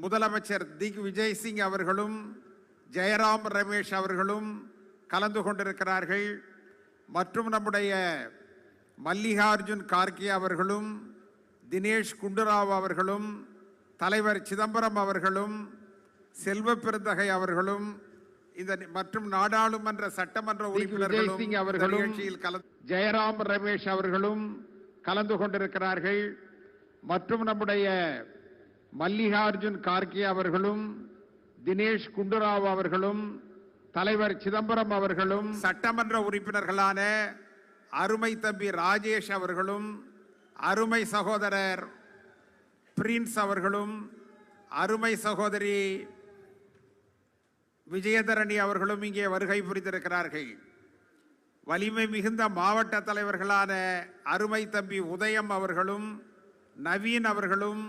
முதலமைச்சர் திக்விஜய் சிங் அவர்களும் ஜெயராம் ரமேஷ் அவர்களும் கலந்து கொண்டிருக்கிறார்கள். மற்றும் நம்முடைய மல்லிகார்ஜுன் கார்கே அவர்களும் தினேஷ் குண்டுராவ் அவர்களும் தலைவர் சிதம்பரம் அவர்களும் செல்வ பெருந்தகை அவர்களும் இந்த மற்றும் நாடாளுமன்ற சட்டமன்ற உறுப்பினர்களும் அவர்களும் ஜெயராம் ரமேஷ் அவர்களும் கலந்து கொண்டிருக்கிறார்கள். மற்றும் நம்முடைய மல்லிகார்ஜுன் கார்கே அவர்களும் தினேஷ் குண்டுராவ் அவர்களும் தலைவர் சிதம்பரம் அவர்களும் சட்டமன்ற உறுப்பினர்களான அருமை தம்பி ராஜேஷ் அவர்களும் அருமை சகோதரர் பிரின்ஸ் அவர்களும் அருமை சகோதரி விஜயதரணி அவர்களும் இங்கே வருகை புரிந்திருக்கிறார்கள். வலிமை மிகுந்த மாவட்ட தலைவர்களான அருமை தம்பி உதயம் அவர்களும் நவீன் அவர்களும்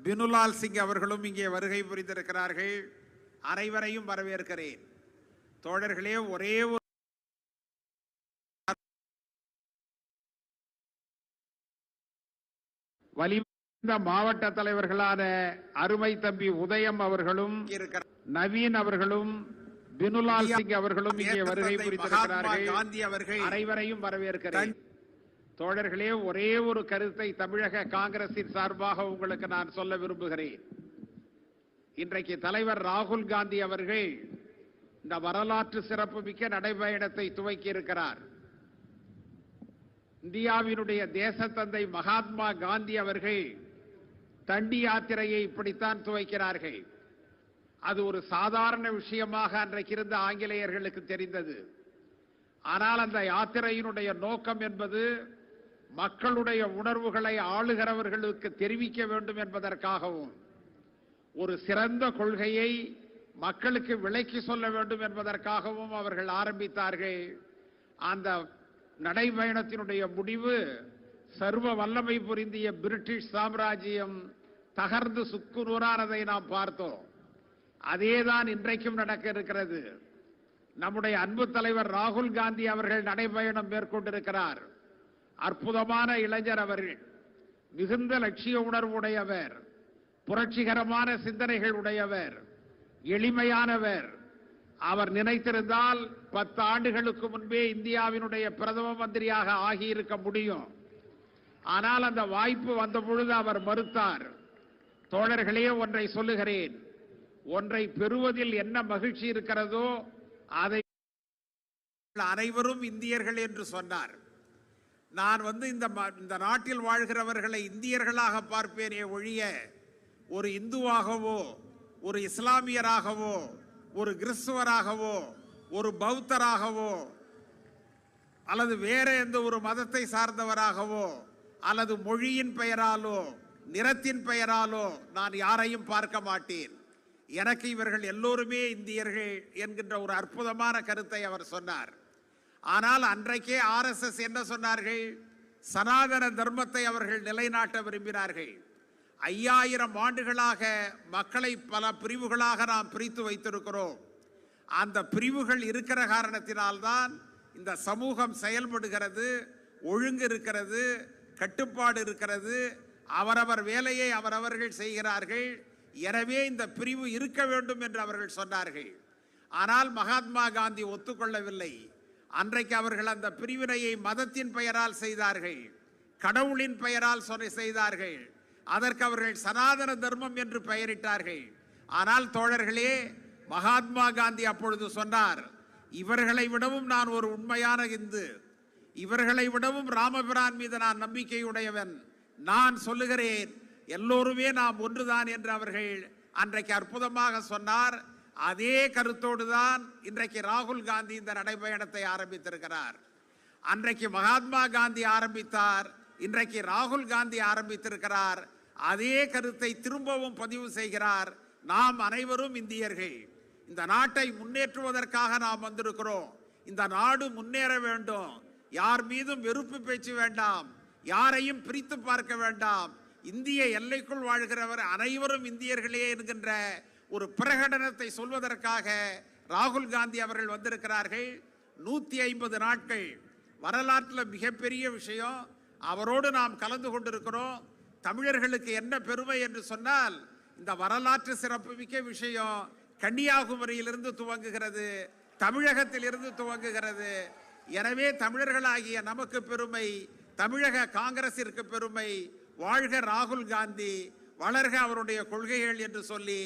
பினுலால் சிங் அவர்களும் இங்கே வருகை புரிந்திருக்கிறார்கள். அனைவரையும் வரவேற்கிறேன். தோழர்களே, ஒரே ஒரு வலிமை மாவட்ட தலைவர்களான அருமை தம்பி உதயம் அவர்களும் நவீன் அவர்களும் பினுலால் சிங் அவர்களும் இங்கே வருகை புரிந்திருக்கிறார்கள். காந்தி அவர்கள் அனைவரையும் வரவேற்கிறேன். தோழர்களே, ஒரே ஒரு கருத்தை தமிழக காங்கிரசின் சார்பாக உங்களுக்கு நான் சொல்ல விரும்புகிறேன். இன்றைக்கு தலைவர் ராகுல் காந்தி அவர்கள் இந்த வரலாற்று சிறப்புமிக்க நடைபயணத்தை துவக்கி இருக்கிறார். இந்தியாவினுடைய தேசத்தந்தை மகாத்மா காந்தி அவர்கள் தண்டி யாத்திரையை இப்படித்தான் துவக்கிறார்கள். அது ஒரு சாதாரண விஷயமாக அன்றைக்கு இருந்த ஆங்கிலேயர்களுக்கு தெரிந்தது. ஆனால் அந்த யாத்திரையினுடைய நோக்கம் என்பது மக்களுடைய உணர்வுகளை ஆளுகிறவர்களுக்கு தெரிவிக்க வேண்டும் என்பதற்காகவும் ஒரு சிறந்த கொள்கையை மக்களுக்கு விளக்கி சொல்ல வேண்டும் என்பதற்காகவும் அவர்கள் ஆரம்பித்தார்கள். அந்த நடைபயணத்தினுடைய முடிவு சர்வ வல்லமை புரிந்திய பிரிட்டிஷ் சாம்ராஜ்யம் தகர்ந்து சுக்குநூறானதை நாம் பார்த்தோம். அதேதான் இன்றைக்கும் நடக்க இருக்கிறது. நம்முடைய அன்பு தலைவர் ராகுல் காந்தி அவர்கள் நடைபயணம் மேற்கொண்டிருக்கிறார். அற்புதமான இளைஞர் அவர்கள், மிகுந்த லட்சிய உணர்வுடையவர், புரட்சிகரமான சிந்தனைகள் உடையவர், எளிமையானவர். அவர் நினைத்திருந்தால் 10 ஆண்டுகளுக்கு முன்பே இந்தியாவினுடைய பிரதம மந்திரியாக ஆகியிருக்க முடியும். ஆனால் அந்த வாய்ப்பு வந்த பொழுது அவர் மறுத்தார். தோழர்களே, ஒன்றை சொல்லுகிறேன். ஒன்றை பெறுவதில் என்ன மகிழ்ச்சி இருக்கிறதோ அதை அனைவரும் இந்தியர்கள் என்று சொன்னார். நான் இந்த நாட்டில் வாழ்கிறவர்களை இந்தியர்களாக பார்ப்பேனே ஒழிய ஒரு இந்துவாகவோ ஒரு இஸ்லாமியராகவோ ஒரு கிறிஸ்துவராகவோ ஒரு பௌத்தராகவோ அல்லது வேற எந்த ஒரு மதத்தை சார்ந்தவராகவோ அல்லது மொழியின் பெயராலோ நிறத்தின் பெயராலோ நான் யாரையும் பார்க்க மாட்டேன். எனக்கு இவர்கள் எல்லோருமே இந்தியர்கள் என்கின்ற ஒரு அற்புதமான கருத்தை அவர் சொன்னார். ஆனால் அன்றைக்கே RSS என்ன சொன்னார்கள்? சனாதன தர்மத்தை அவர்கள் நிலைநாட்ட விரும்பினார்கள். 5000 ஆண்டுகளாக மக்களை பல பிரிவுகளாக நாம் பிரித்து வைத்திருக்கிறோம். அந்த பிரிவுகள் இருக்கிற காரணத்தினால்தான் இந்த சமூகம் செயல்படுகிறது, ஒழுங்கு இருக்கிறது, கட்டுப்பாடு இருக்கிறது, அவரவர் வேலையை அவரவர்கள் செய்கிறார்கள். எனவே இந்த பிரிவு இருக்க வேண்டும் என்று அவர்கள் சொன்னார்கள். ஆனால் மகாத்மா காந்தி ஒத்துக்கொள்ளவில்லை. அன்றைக்கு அவர்கள் அந்த பிரிவினையை மதத்தின் பெயரால் செய்தார்கள், கடவுளின் பெயரால் செய்தார்கள். அதற்கு அவர்கள் சனாதன தர்மம் என்று பெயரிட்டார்கள். ஆனால் தோழர்களே, மகாத்மா காந்தி அப்பொழுது சொன்னார், இவர்களை விடவும் நான் ஒரு உண்மையான இந்து, இவர்களை விடவும் ராமபிரான் மீது நான் நம்பிக்கையுடையவன். நான் சொல்லுகிறேன், எல்லோருமே நாம் ஒன்றுதான் என்று அவர்கள் அன்றைக்கு அற்புதமாக சொன்னார். அதே கருத்தோடு தான் இன்றைக்கு ராகுல் காந்தி இந்த நடைபயணத்தை ஆரம்பித்திருக்கிறார். அன்றைக்கு மகாத்மா காந்தி ஆரம்பித்தார், இன்றைக்கு ராகுல் காந்தி ஆரம்பித்திருக்கிறார். அதே கருத்தை திரும்பவும் பதிவு செய்கிறார். நாம் அனைவரும் இந்தியர்கள், இந்த நாட்டை முன்னேற்றுவதற்காக நாம் வந்திருக்கிறோம். இந்த நாடு முன்னேற வேண்டும். யார் மீதும் வெறுப்பு பேச்சு வேண்டாம், யாரையும் பிரித்து பார்க்க வேண்டாம். இந்திய எல்லைக்குள் வாழ்கிறவர் அனைவரும் இந்தியர்களே என்கின்ற ஒரு பிரகடனத்தை சொல்வதற்காக ராகுல் காந்தி அவர்கள் வந்திருக்கிறார்கள். 150 நாட்கள் வரலாற்றில் மிகப்பெரிய விஷயம். அவரோடு நாம் கலந்து கொண்டிருக்கிறோம். தமிழர்களுக்கு என்ன பெருமை என்று சொன்னால், இந்த வரலாற்று சிறப்புமிக்க விஷயம் கன்னியாகுமரியிலிருந்து துவங்குகிறது, தமிழகத்திலிருந்து துவங்குகிறது. எனவே தமிழர்களாகிய நமக்கு பெருமை, தமிழக காங்கிரசிற்கு பெருமை. வாழ்க ராகுல் காந்தி, வளர்க அவருடைய கொள்கைகள் என்று சொல்லி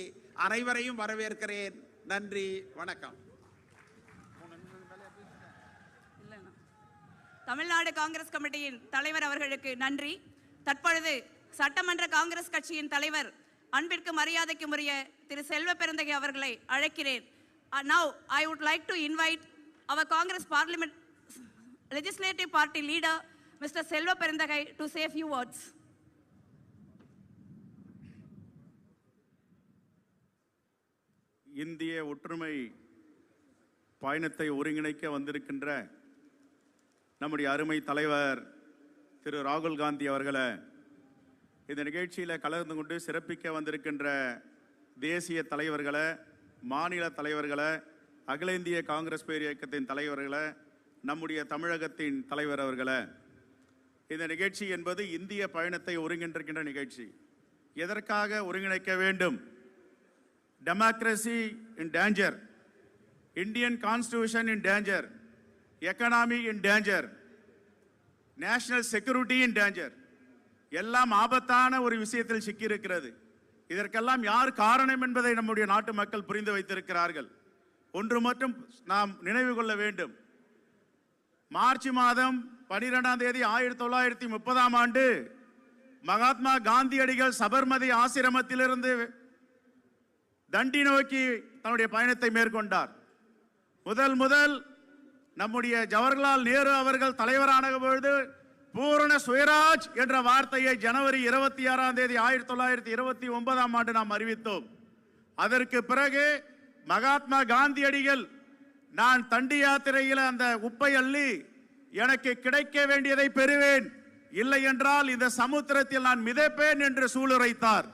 அனைவரையும் வரவேற்கிறேன். நன்றி, வணக்கம். தமிழ்நாடு காங்கிரஸ் கமிட்டியின் தலைவர் அவர்களுக்கு நன்றி. தற்பொழுது சட்டமன்ற காங்கிரஸ் கட்சியின் தலைவர் அன்பிற்கு மரியாதைக்கும் உரிய திரு செல்வ பெருந்தகை அவர்களை அழைக்கிறேன். Now I would like to invite our Congress Parliament Legislative Party leader Mr. Selva Perandagai to say a few words. இந்திய ஒற்றுமை பயணத்தை ஒருங்கிணைக்க வந்திருக்கின்ற நம்முடைய அருமை தலைவர் திரு ராகுல் காந்தி அவர்களை, இந்த நிகழ்ச்சியில் கலந்து கொண்டு சிறப்பிக்க வந்திருக்கின்ற தேசிய தலைவர்களை, மாநில தலைவர்களை, அகில இந்திய காங்கிரஸ் பேர் இயக்கத்தின் தலைவர்களை, நம்முடைய தமிழகத்தின் தலைவர் அவர்களை, இந்த நிகழ்ச்சி என்பது இந்திய பயணத்தை ஒருங்கிணைக்கின்ற நிகழ்ச்சி. எதற்காக ஒருங்கிணைக்க வேண்டும்? Democracy in danger, Indian constitution in danger, economy in danger, national security in danger, எல்லாம் ஆபத்தான ஒரு விஷயத்தில் சிக்கியிருக்கிறது. இதற்கெல்லாம் யார் காரணம் என்பதை நம்முடைய நாட்டு மக்கள் புரிந்து வைத்திருக்கிறார்கள். ஒன்று மட்டும் நாம் நினைவு கொள்ள வேண்டும். மார்ச் மாதம் 12ஆம் தேதி 1930ஆம் ஆண்டு மகாத்மா காந்தியடிகள் சபர்மதி ஆசிரமத்திலிருந்து தண்டி நோக்கி தன்னுடைய பயணத்தை மேற்கொண்டார். முதல் நம்முடைய ஜவஹர்லால் நேரு அவர்கள் தலைவரான பொழுது பூரண சுயராஜ் என்ற வார்த்தையை ஜனவரி 26ஆம் தேதி 1929ஆம் ஆண்டு நாம் அறிவித்தோம். அதற்கு பிறகு மகாத்மா காந்தியடிகள், நான் தண்டி யாத்திரையில் அந்த உப்பை அள்ளி எனக்கு கிடைக்க வேண்டியதை பெறுவேன், இல்லை என்றால் இந்த சமுத்திரத்தில் நான் மிதப்பேன் என்று சூளுரைத்தார்.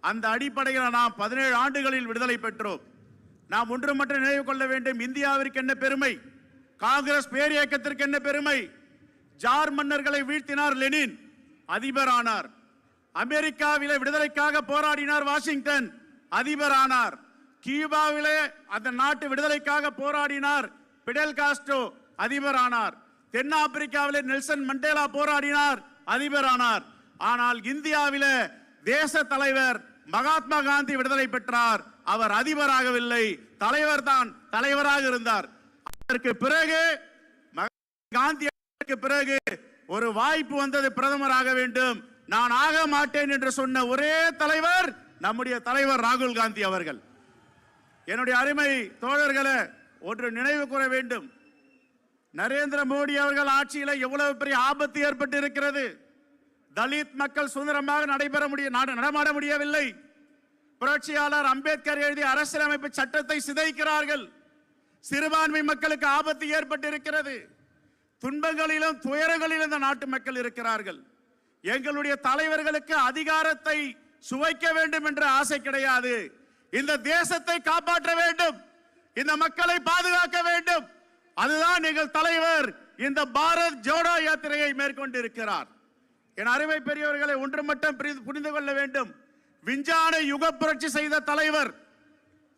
அந்த அடிப்படையில் நாம் 17 ஆண்டுகளில் விடுதலை பெற்றோம். நாம் ஒன்று மட்டும் நினைவு கொள்ள வேண்டும், இந்தியாவிற்கு என்ன பெருமை, காங்கிரஸ் பேரியக்கத்திற்கு என்ன பெருமை. ஜார் மன்னர்களை வீழ்த்தினார் லெனின், அதிபரானார். அமெரிக்காவிலே விடுதலைக்காக போராடினார் வாஷிங்டன், அதிபரானார். கியூபாவிலே அந்த நாட்டு விடுதலைக்காக போராடினார் பிடெல் காஸ்ட்ரோ, அதிபரானார். தென்னாப்பிரிக்காவிலே நெல்சன் மண்டேலா போராடினார், அதிபரானார். ஆனால் இந்தியாவிலே தேச தலைவர் மகாத்மா காந்தி விடுதலை பெற்றார். அவர் அதிபராகவில்லை, தலைவர் தான் தலைவராக இருந்தார். அதற்கு பிறகு காந்திக்கு பிறகு ஒரு வாய்ப்பு வந்தது, பிரதமராக வேண்டும். நான் ஆக மாட்டேன் என்று சொன்ன ஒரே தலைவர் நம்முடைய தலைவர் ராகுல் காந்தி அவர்கள். என்னுடைய அருமை தோழர்களை ஒன்று நினைவு கூற வேண்டும். நரேந்திர மோடி அவர்கள் ஆட்சியில் எவ்வளவு பெரிய ஆபத்து ஏற்பட்டு இருக்கிறது. தலித் மக்கள் சுதந்திரமாக நடமாட முடியவில்லை. புரட்சியாளர் அம்பேத்கர் எழுதிய அரசியலமைப்பு சட்டத்தை சிதைக்கிறார்கள். சிறுபான்மை மக்களுக்கு ஆபத்து ஏற்பட்டு இருக்கிறது. துன்பங்களிலும் துயரங்களிலும் இந்த நாட்டு மக்கள் இருக்கிறார்கள். எங்களுடைய தலைவர்களுக்கு அதிகாரத்தை சுவைக்க வேண்டும் என்ற ஆசை கிடையாது. இந்த தேசத்தை காப்பாற்ற வேண்டும், இந்த மக்களை பாதுகாக்க வேண்டும். அதுதான் எங்கள் தலைவர் இந்த பாரத் ஜோடோ யாத்திரையை மேற்கொண்டிருக்கிறார். என் அருமை பெரியவர்களை ஒன்று மட்டும் புரிந்து கொள்ள வேண்டும். விஞ்ஞான யுக புரட்சி செய்த தலைவர்,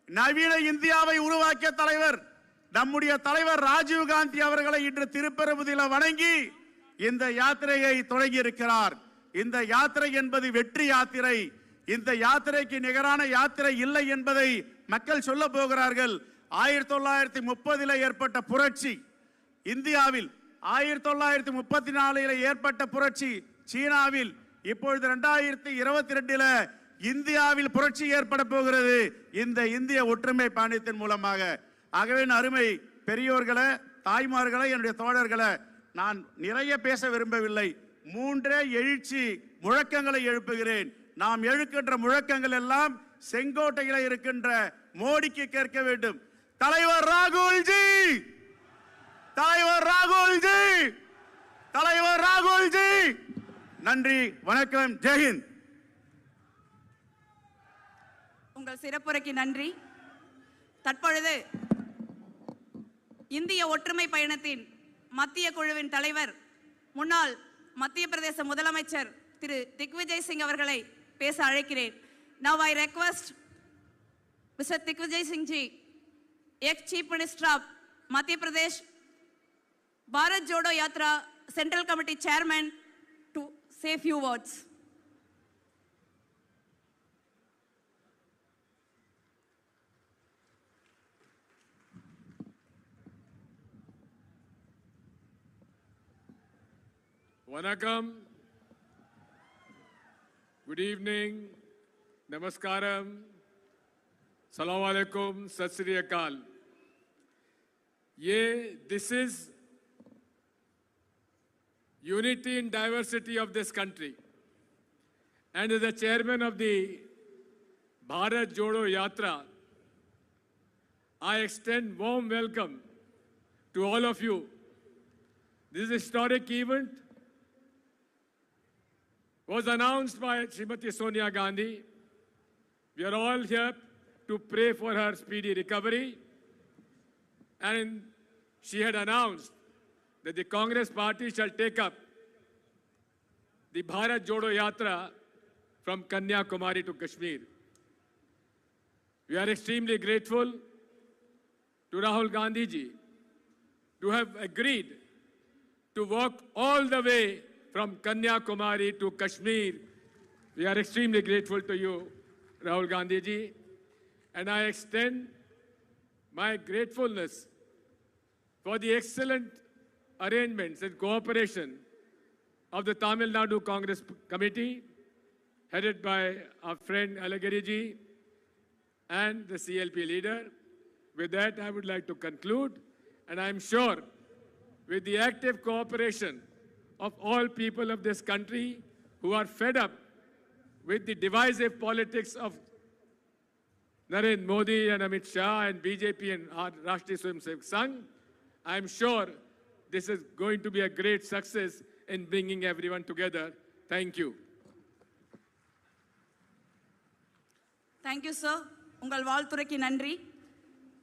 நவீன இந்தியாவை உருவாக்கிய தலைவர் நம்முடைய தலைவர் ராஜீவ் காந்தி அவர்களை இன்று திருப்பெரும்புதூரில் வணங்கி இந்த யாத்திரையை தொடங்கி இருக்கிறார். இந்த யாத்திரை என்பது வெற்றி யாத்திரை. இந்த யாத்திரைக்கு நிகரான யாத்திரை இல்லை என்பதை மக்கள் சொல்ல போகிறார்கள். 1930 ஏற்பட்ட புரட்சி இந்தியாவில், 1934 ஏற்பட்ட புரட்சி சீனாவில், இப்பொழுது 2022 இந்தியாவில் புரட்சி ஏற்பட போகிறது இந்த இந்திய ஒற்றுமை பயணத்தின் மூலமாக. ஆகவே அருமை பெரியோர்களை, தாய்மார்களை, என்னுடைய தோழர்களை, நான் நிறைய பேச விரும்பவில்லை. 3 எழுச்சி முழக்கங்களை எழுப்புகிறேன். நாம் எழுக்கின்ற முழக்கங்கள் எல்லாம் செங்கோட்டையில் இருக்கின்ற மோடிக்கு கேட்க வேண்டும். தலைவர் ராகுல்ஜி, தலைவர் ராகுல்ஜி, தலைவர் ராகுல்ஜி. நன்றி, வணக்கம், ஜெய்ஹிந்த். உங்கள் சிறப்புரைக்கு நன்றி. தற்பொழுது இந்திய ஒற்றுமை பயணத்தின் மத்திய குழுவின் தலைவர், முன்னாள் மத்திய பிரதேச முதலமைச்சர் திரு திக்விஜய் சிங் அவர்களை பேச அழைக்கிறேன். Now I request Mr. Tikvijay Singh Ji, ex-Chief Minister of Madhya Pradesh, Bharat Jodo Yatra Central Committee Chairman, to say few words. Vanakkam, good evening, namaskaram, salaam alaikum, sat sri akal. This is unity in diversity of this country. And as the chairman of the Bharat Jodo Yatra, I extend warm welcome to all of you. This historic event was announced by Srimati Sonia Gandhi. We are all here to pray for her speedy recovery. And she had announced that the Congress party shall take up the Bharat Jodo Yatra from Kanyakumari to Kashmir. We are extremely grateful to Rahul Gandhi ji to have agreed to walk all the way from Kanyakumari to Kashmir. We are extremely grateful to you, Rahul Gandhi ji, and I extend my gratefulness for the excellent arrangements and cooperation of the Tamil Nadu Congress Committee, headed by our friend Alagiri ji and the CLP leader. With that, I would like to conclude, and I'm sure with the active cooperation of all people of this country who are fed up with the divisive politics of Narendra Modi and Amit Shah and BJP and our Rashtriya Swayamsevak Sangh, I'm sure this is going to be a great success in bringing everyone together. Thank you. Thank you, sir. உங்கள் வாழ்த்துரைக்கு நன்றி.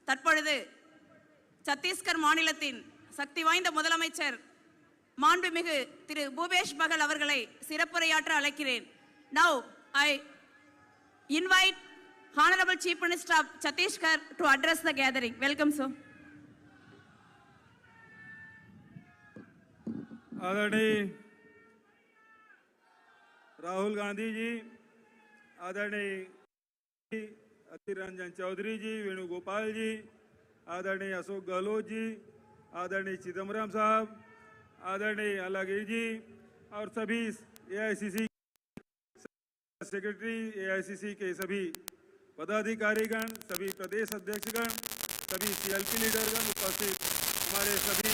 தற்பொழுது சத்தீஸ்கர் மாநிலத்தின் சக்தி வாய்ந்த முதலமைச்சர் மாண்புமிகு திரு பூபேஷ் பகல் அவர்களை சிறப்புரையாற்ற அழைக்கிறேன். Now I invite Honorable Chief Minister of Chhattisgarh to address the gathering. Welcome, sir. आदरणीय राहुल गांधी जी, आदरणीय अधीर रंजन चौधरी जी, वेणुगोपाल जी, आदरणीय अशोक गहलोत जी, आदरणीय चिदम्बरम साहब, आदरणीय अलगिरी जी और सभी एआईसीसी सेक्रेटरी, एआईसीसी के सभी पदाधिकारीगण, सभी प्रदेश अध्यक्षगण, सभी सीएलपी लीडरगण, उपस्थित हमारे सभी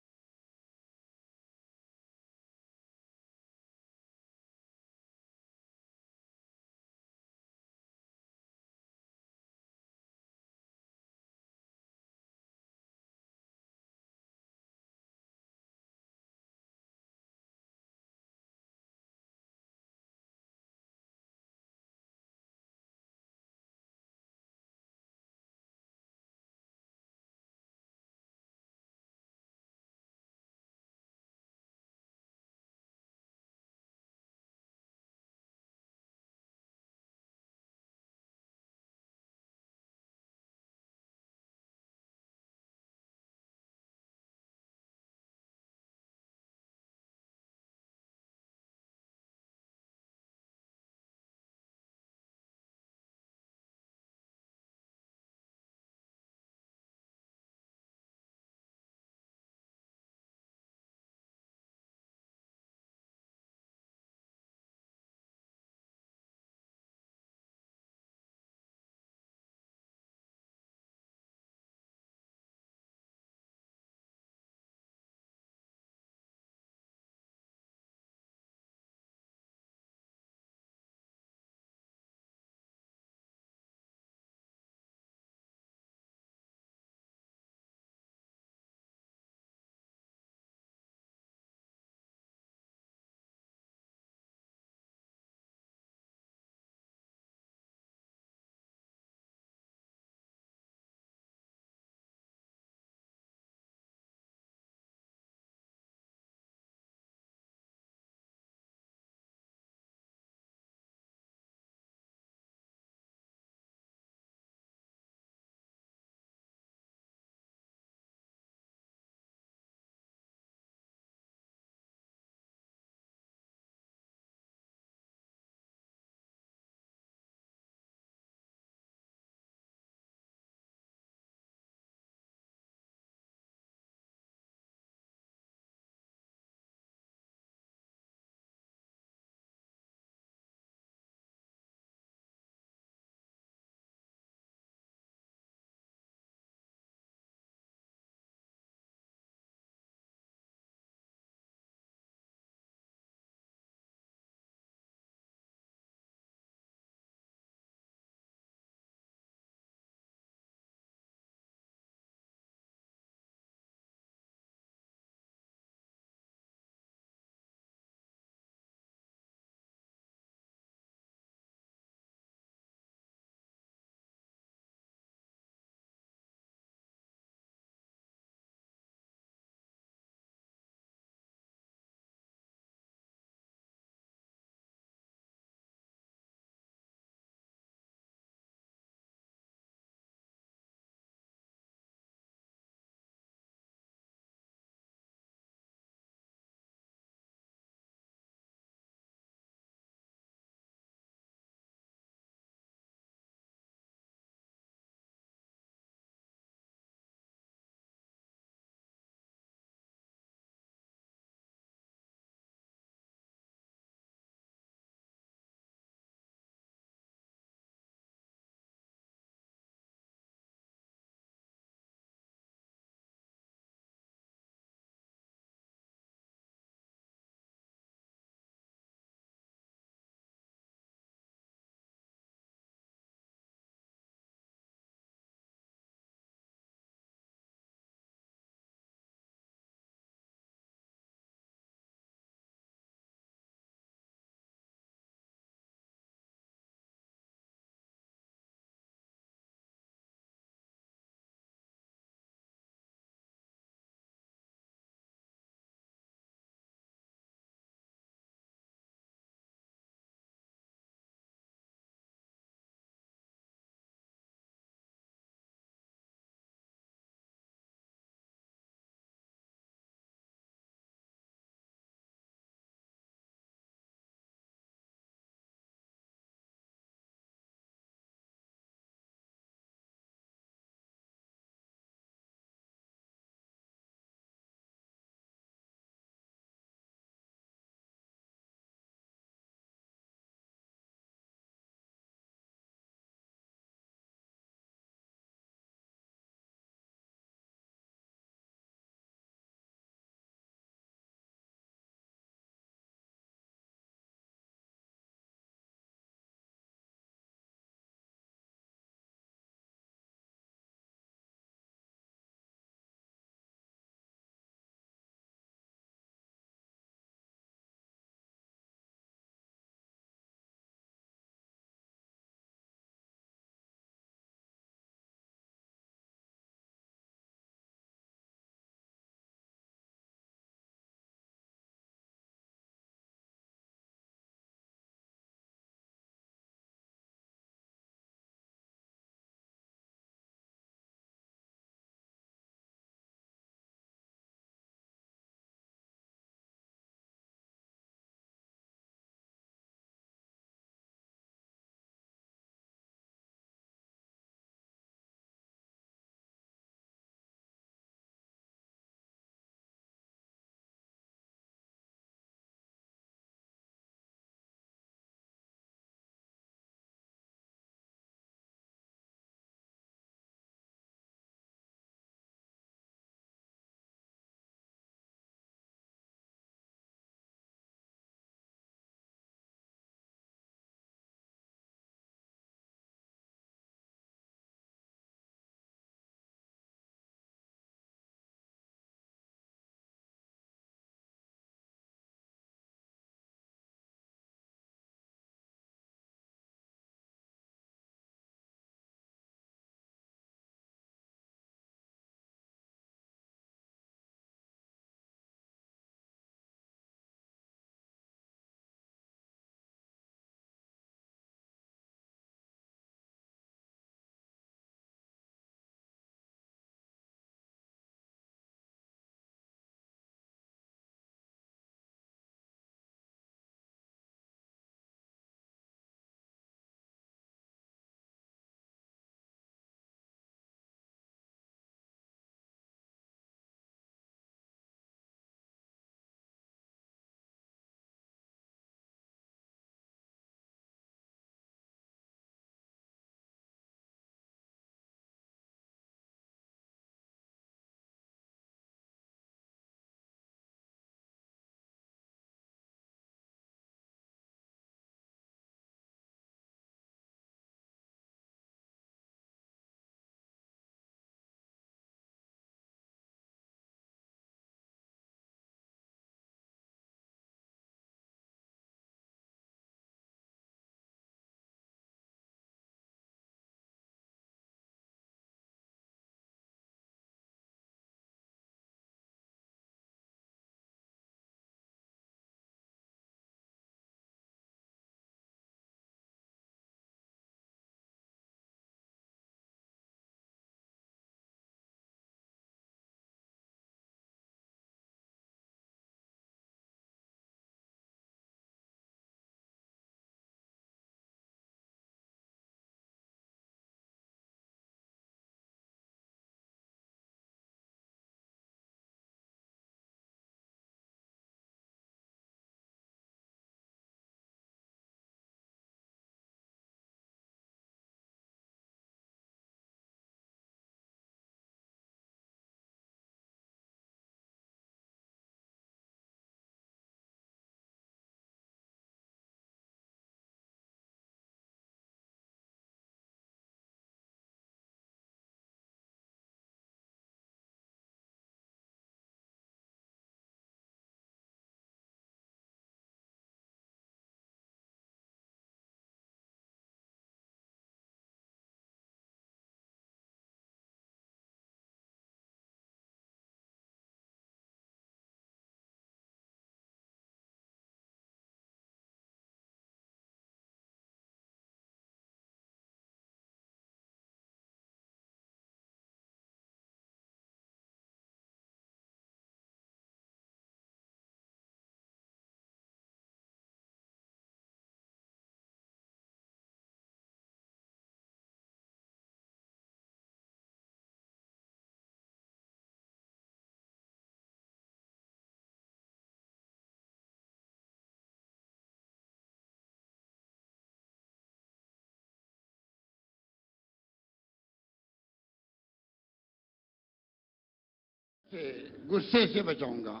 गुस्से से बचाऊंगा।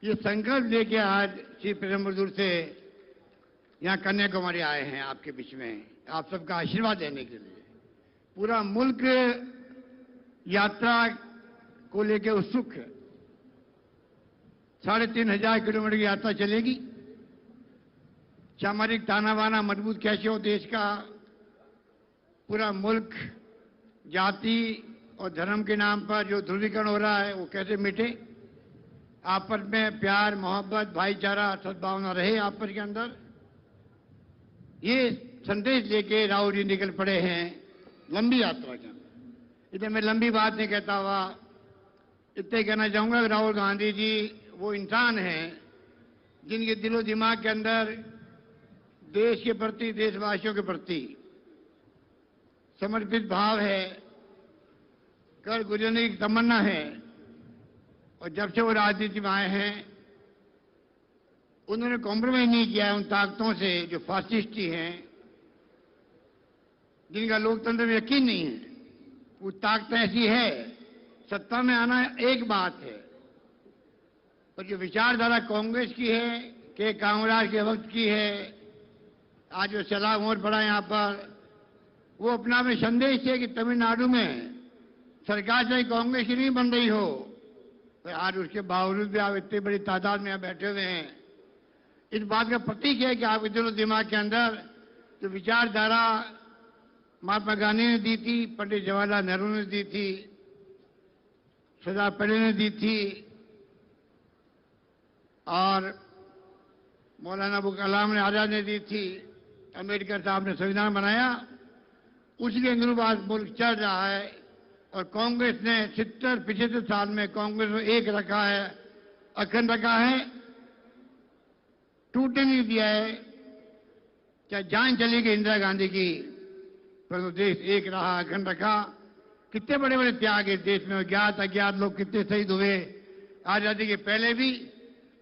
ये संकल्प लेके आज श्री पेरुम्बदूर से यहाँ कन्याकुमारी आए हैं आपके बीच में, आप सबका आशीर्वाद देने के लिए। पूरा मुल्क यात्रा को लेकर उत्सुक है। 3,500 किलोमीटर की यात्रा चलेगी। सामरिक ताना बाना मजबूत कैसे हो देश का, पूरा मुल्क जाति और धर्म के नाम पर जो ध्रुवीकरण हो रहा है वो कैसे मिटे, आपस में प्यार मोहब्बत भाईचारा सद्भावना रहे आपस के अंदर, ये संदेश लेके राहुल जी निकल पड़े हैं लंबी यात्रा के अंदर। इतने मैं लंबी बात नहीं कहता हुआ इतने कहना चाहूंगा कि राहुल गांधी जी वो इंसान हैं जिनके दिलो दिमाग के अंदर देश के प्रति, देशवासियों के प्रति समर्पित भाव है, कर गुजरने की तमन्ना है। और जब से वो राजनीति में आए हैं उन्होंने कॉम्प्रोमाइज नहीं किया है उन ताकतों से जो फासिस्टी हैं, जिनका लोकतंत्र में यकीन नहीं है। वो ताकत ऐसी है, सत्ता में आना एक बात है, पर जो विचारधारा कांग्रेस की है, के कांग्रेस के वक्त की है, आज जो चला उमर पड़ा यहाँ पर, वो अपना में संदेश है कि तमिलनाडु में सरकार चाहे कांग्रेस की नहीं बन रही हो, पर आज उसके बावजूद भी आप इतनी बड़ी तादाद में यहाँ बैठे हुए हैं। इस बात का प्रतीक है कि आपके दिलो दिमाग के अंदर जो विचारधारा महात्मा गांधी ने दी थी, पंडित जवाहरलाल नेहरू ने दी थी, सरदार पटेल ने दी थी और मौलाना अबुल कलाम ने आजाद ने दी थी, अम्बेडकर साहब ने संविधान बनाया, उसके अनुरूप आज मुल्क चल रहा है। और कांग्रेस ने 70-75 साल में कांग्रेस को एक रखा है, अखंड रखा है, टूटने नहीं दिया है। क्या जान चली गई इंदिरा गांधी की, परंतु देश एक रहा, अखंड रखा। कितने बड़े बड़े त्याग इस देश में, ज्ञात अज्ञात लोग कितने शहीद हुए, आजादी के पहले भी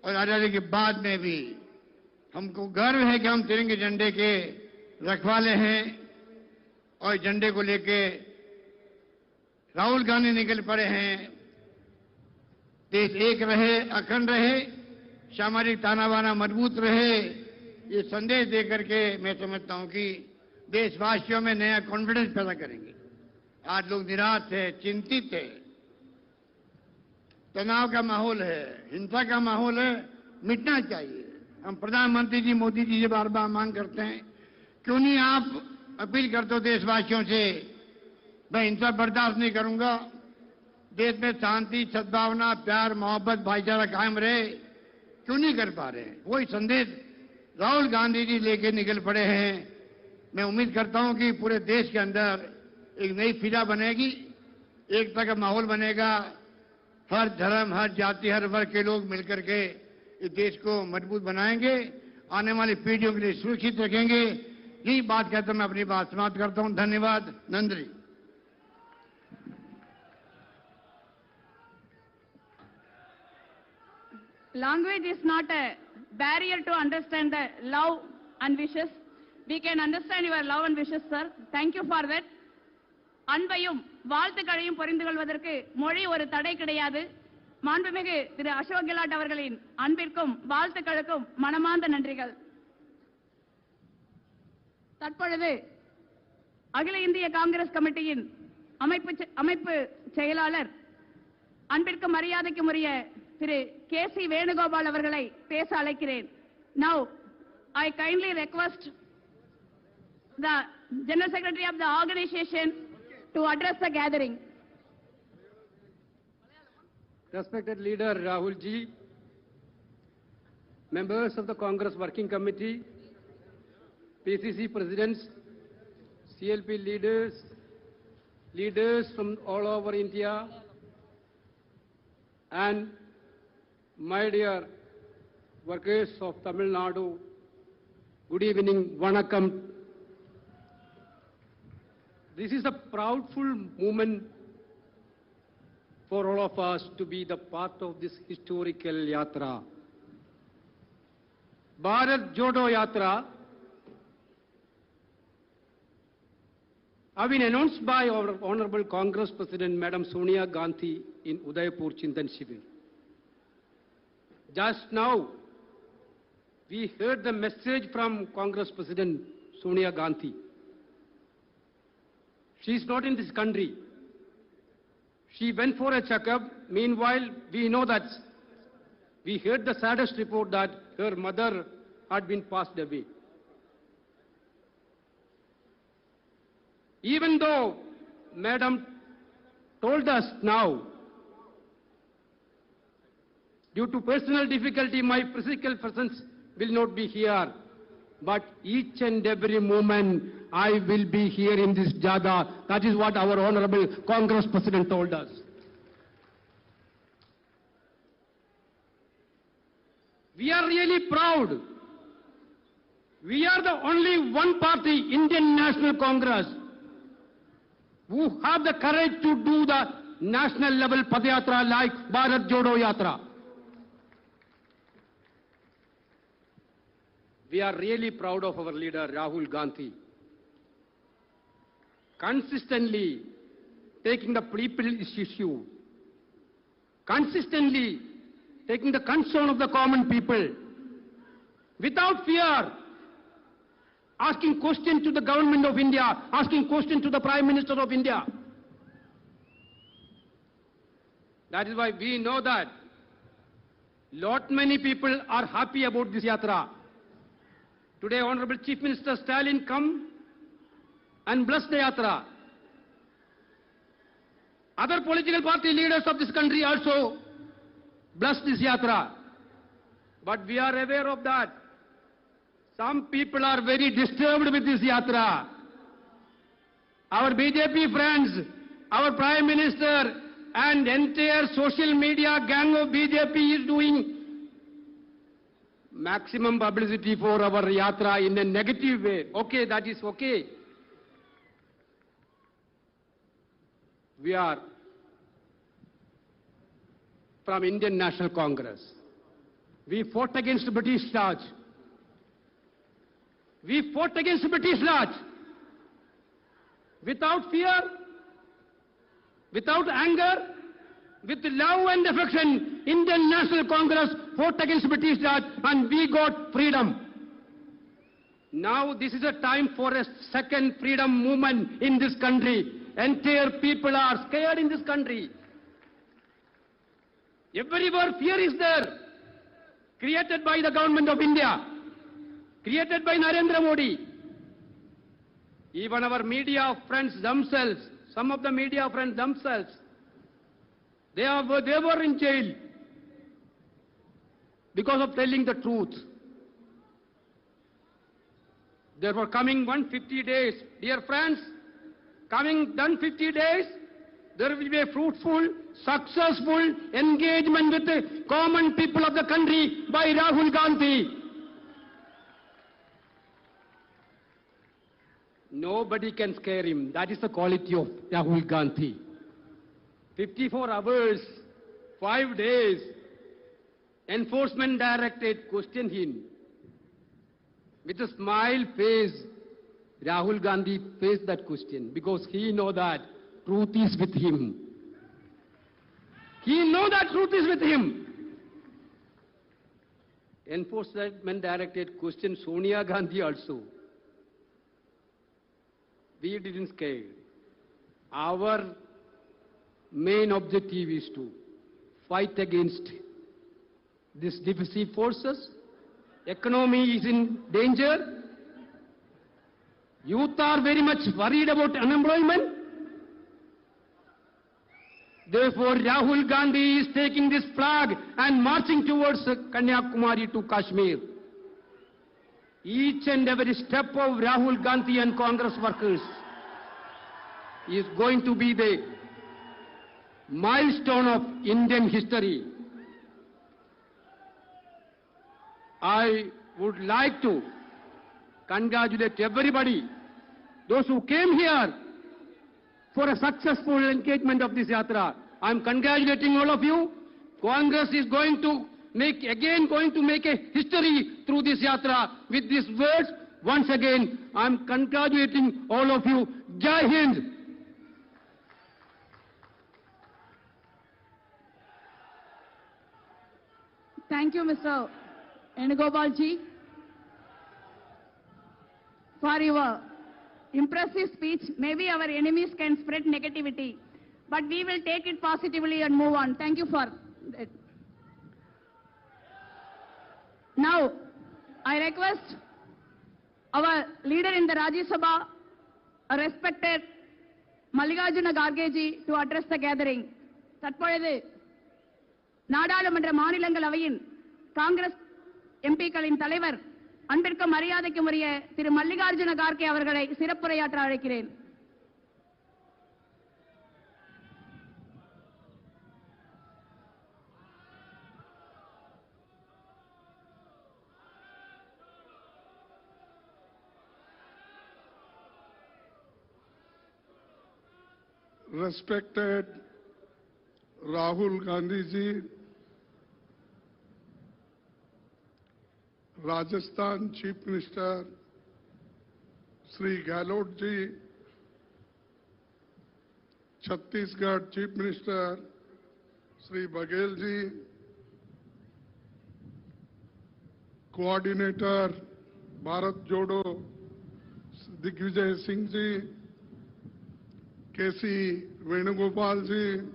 और आजादी के बाद में भी। हमको गर्व है कि हम तिरंगे झंडे के रखवाले हैं और झंडे को लेके राहुल गांधी निकल पड़े हैं। देश एक रहे, अखंड रहे, सामाजिक तानाबाना मजबूत रहे, ये संदेश देकर के मैं समझता हूं कि देशवासियों में नया कॉन्फिडेंस पैदा करेंगे। आज लोग निराश है, चिंतित है, तनाव का माहौल है, हिंसा का माहौल है, मिटना चाहिए। हम प्रधानमंत्री जी मोदी जी से बार बार मांग करते हैं, क्यों नहीं आप अपील करते हो देशवासियों से, मैं हिंसा बर्दाश्त नहीं करूंगा, देश में शांति सद्भावना प्यार मोहब्बत भाईचारा कायम रहे, क्यों नहीं कर पा रहे हैं? वही संदेश राहुल गांधी जी लेके निकल पड़े हैं। मैं उम्मीद करता हूं कि पूरे देश के अंदर एक नई फिजा बनेगी, एकता का माहौल बनेगा, हर धर्म हर जाति हर वर्ग के लोग मिलकर के इस देश को मजबूत बनाएंगे, आने वाली पीढ़ियों के लिए सुरक्षित रखेंगे। यही बात कहकर मैं अपनी बात समाप्त करता हूं। धन्यवाद। नंदरी। Language is not a barrier to understand the love and wishes. We can understand your love and wishes, sir. Thank you for that. அன்பையும் வாழ்த்துக்களையும் புரிந்து கொள்வதற்கு மொழி ஒரு தடை கிடையாது. மாண்புமிகு திரு அசோக் கெலாட் அவர்களின் அன்பிற்கும் வாழ்த்துக்களுக்கும் மனமார்ந்த நன்றிகள். தற்பொழுது அகில இந்திய காங்கிரஸ் கமிட்டியின் அமைப்பு செயலாளர் அன்பிற்கும் மரியாதைக்கும் உரிய திரு கேசி வேணுகோபால் அவர்களை பேச அழைக்கிறேன். Now I kindly request the General Secretary of the organization to address the gathering. Respected leader Rahul ji, members of the Congress Working Committee, PCC presidents, CLP leaders from all over India, and my dear workers of Tamil Nadu, good evening, vanakkam. This is a proudful moment for all of us to be the part of this historical yatra. Bharat Jodo Yatra, have been announced by our Honorable Congress President Madam Sonia Gandhi in Udaipur, Chintan Shivir. Just now, we heard the message from Congress President Sonia Gandhi. She is not in this country. She went for a checkup. Meanwhile, we know that we heard the saddest report that her mother had been passed away. Even though Madam told us now, due to personal difficulty, my physical presence will not be here. But each and every moment, I will be here in this Jada. That is what our Honorable Congress President told us. We are really proud. We are the only one party, Indian National Congress, who have the courage to do the national level Padayatra like Bharat Jodo Yatra. We are really proud of our leader Rahul Gandhi, consistently taking the people's issue, consistently taking the concern of the common people, without fear, asking questions to the government of India, asking questions to the Prime Minister of India. That is why we know that lot many people are happy about this yatra. Today, Honorable Chief Minister Stalin come and bless the yatra. Other political party leaders of this country also bless this yatra. But we are aware of that. Some people are very disturbed with this yatra. Our BJP friends, our Prime Minister and entire social media gang of BJP is doing maximum publicity for our yatra in a negative way. Okay, that is okay. We are from Indian National Congress. We fought against British Raj. We fought against British Raj without fear, without anger, with love and affection. Indian National Congress fought against British Raj and we got freedom. Now this is a time for a second freedom movement in this country. Entire people are scared in this country. Everywhere fear is there, created by the government of India, created by Narendra Modi. Even our media friends themselves, some of the media friends themselves, they were in jail because of telling the truth. There were coming 150 days. Dear friends, coming 150 days, there will be a fruitful, successful engagement with the common people of the country by Rahul Gandhi. Nobody can scare him. That is the quality of Rahul Gandhi. 54 hours, 5 days, Enforcement Directorate questioned him. With a smile face, Rahul Gandhi faced that question because he knows that truth is with him. He knows that truth is with him. Enforcement Directorate questioned Sonia Gandhi also. We didn't scare. Our main objective is to fight against these divisive forces. Economy is in danger. Youth are very much worried about unemployment. Therefore, Rahul Gandhi is taking this flag and marching towards Kanyakumari to Kashmir. Each and every step of Rahul Gandhi and Congress workers is going to be the milestone of Indian history. I would like to congratulate everybody, those who came here for a successful engagement of this yatra. I am congratulating all of you. Congress is going to make a history through this yatra with these words. Once again, I am congratulating all of you. Jai Hind. Thank you, Mr. Venugopalji, for your impressive speech. Maybe our enemies can spread negativity, but we will take it positively and move on. Thank you for that. Now, I request our leader in the Rajya Sabha, a respected Mallikarjuna Kharge ji, to address the gathering. தற்பொழுது நாடாளுமன்ற மாநிலங்களவையின் காங்கிரஸ் எம்பிக்களின் தலைவர் அன்பிற்கும் மரியாதைக்கும் உரிய திரு மல்லிகார்ஜுன கார்கே அவர்களை சிறப்புரையாற்ற அழைக்கிறேன். Respected Rahul Gandhi ji, Rajasthan Chief Minister Sri Gehlot ji, Chhattisgarh Chief Minister Sri Baghel ji, Coordinator Bharat Jodo Digvijay Singh ji, K.C. Venugopal ji,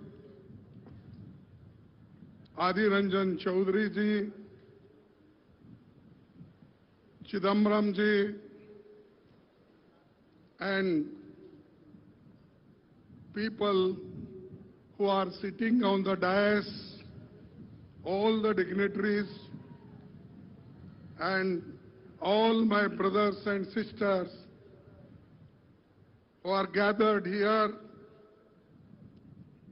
Adi Ranjan Chaudhary ji, Chidambaram ji, and people who are sitting on the dais, all the dignitaries, and all my brothers and sisters who are gathered here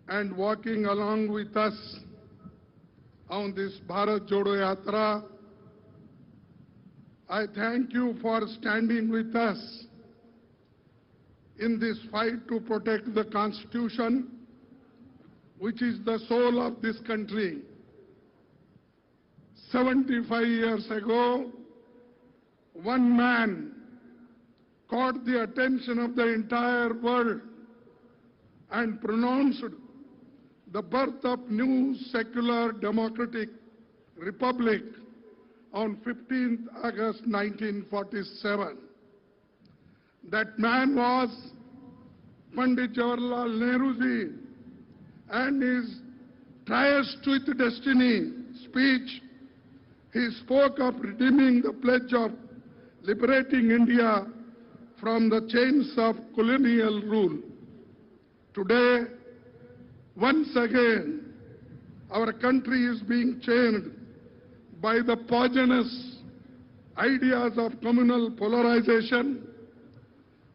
and walking along with us on this Bharat Jodo Yatra. I thank you for standing with us in this fight to protect the Constitution, which is the soul of this country. 75 years ago, one man caught the attention of the entire world and pronounced the birth of new secular democratic republic on 15th August 1947. That man was Pandit Jawaharlal Nehru ji, and his Tryst with Destiny speech, he spoke of redeeming the pledge of liberating India from the chains of colonial rule. Today, once again, our country is being chained by the poisonous ideas of communal polarization,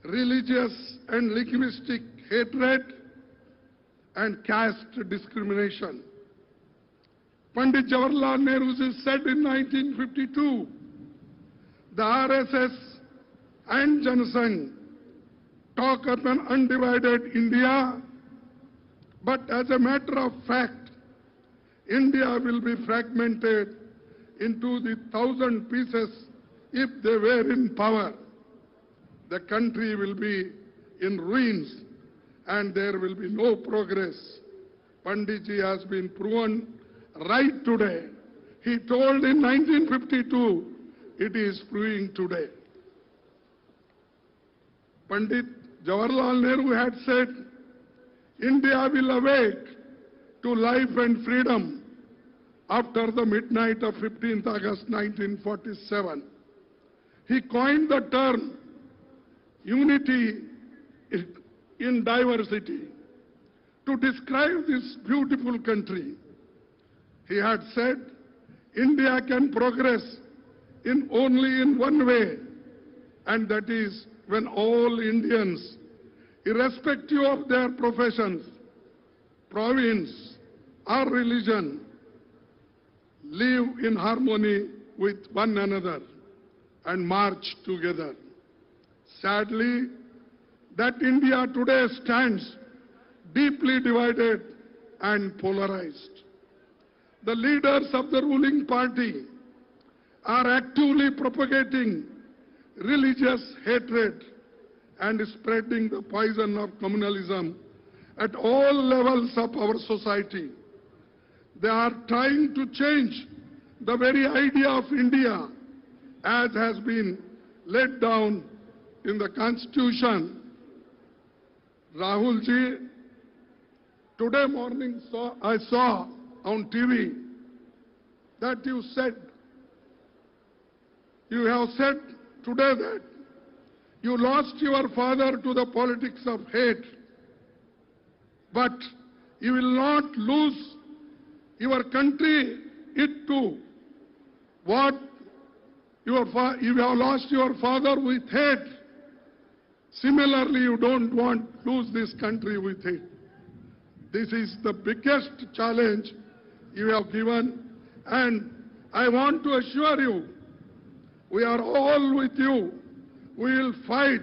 religious and linguistic hatred, and caste discrimination. Pandit Jawaharlal Nehru said in 1952, the RSS and Janasangh talk of an undivided India, but as a matter of fact, India will be fragmented into the 1,000 pieces if they were in power. The country will be in ruins and there will be no progress. Panditji has been proven right today. He told in 1952, it is proving today. Pandit Jawaharlal Nehru had said, India will awake to life and freedom after the midnight of 15th August 1947. He coined the term unity in diversity to describe this beautiful country. He had said, India can progress only in one way, and that is when all Indians, irrespective of their professions, province, or religion, live in harmony with one another and march together. Sadly, that India today stands deeply divided and polarized. The leaders of the ruling party are actively propagating religious hatred and spreading the poison of communalism at all levels of our society. They are trying to change the very idea of India as has been laid down in the Constitution. Rahul ji, today morning I saw on TV that you have said today that you lost your father to the politics of hate, but you will not lose your country it too. What you have lost your father with hate. Similarly, you don't want to lose this country with hate. This is the biggest challenge you have given, and I want to assure you, we are all with you. We will fight,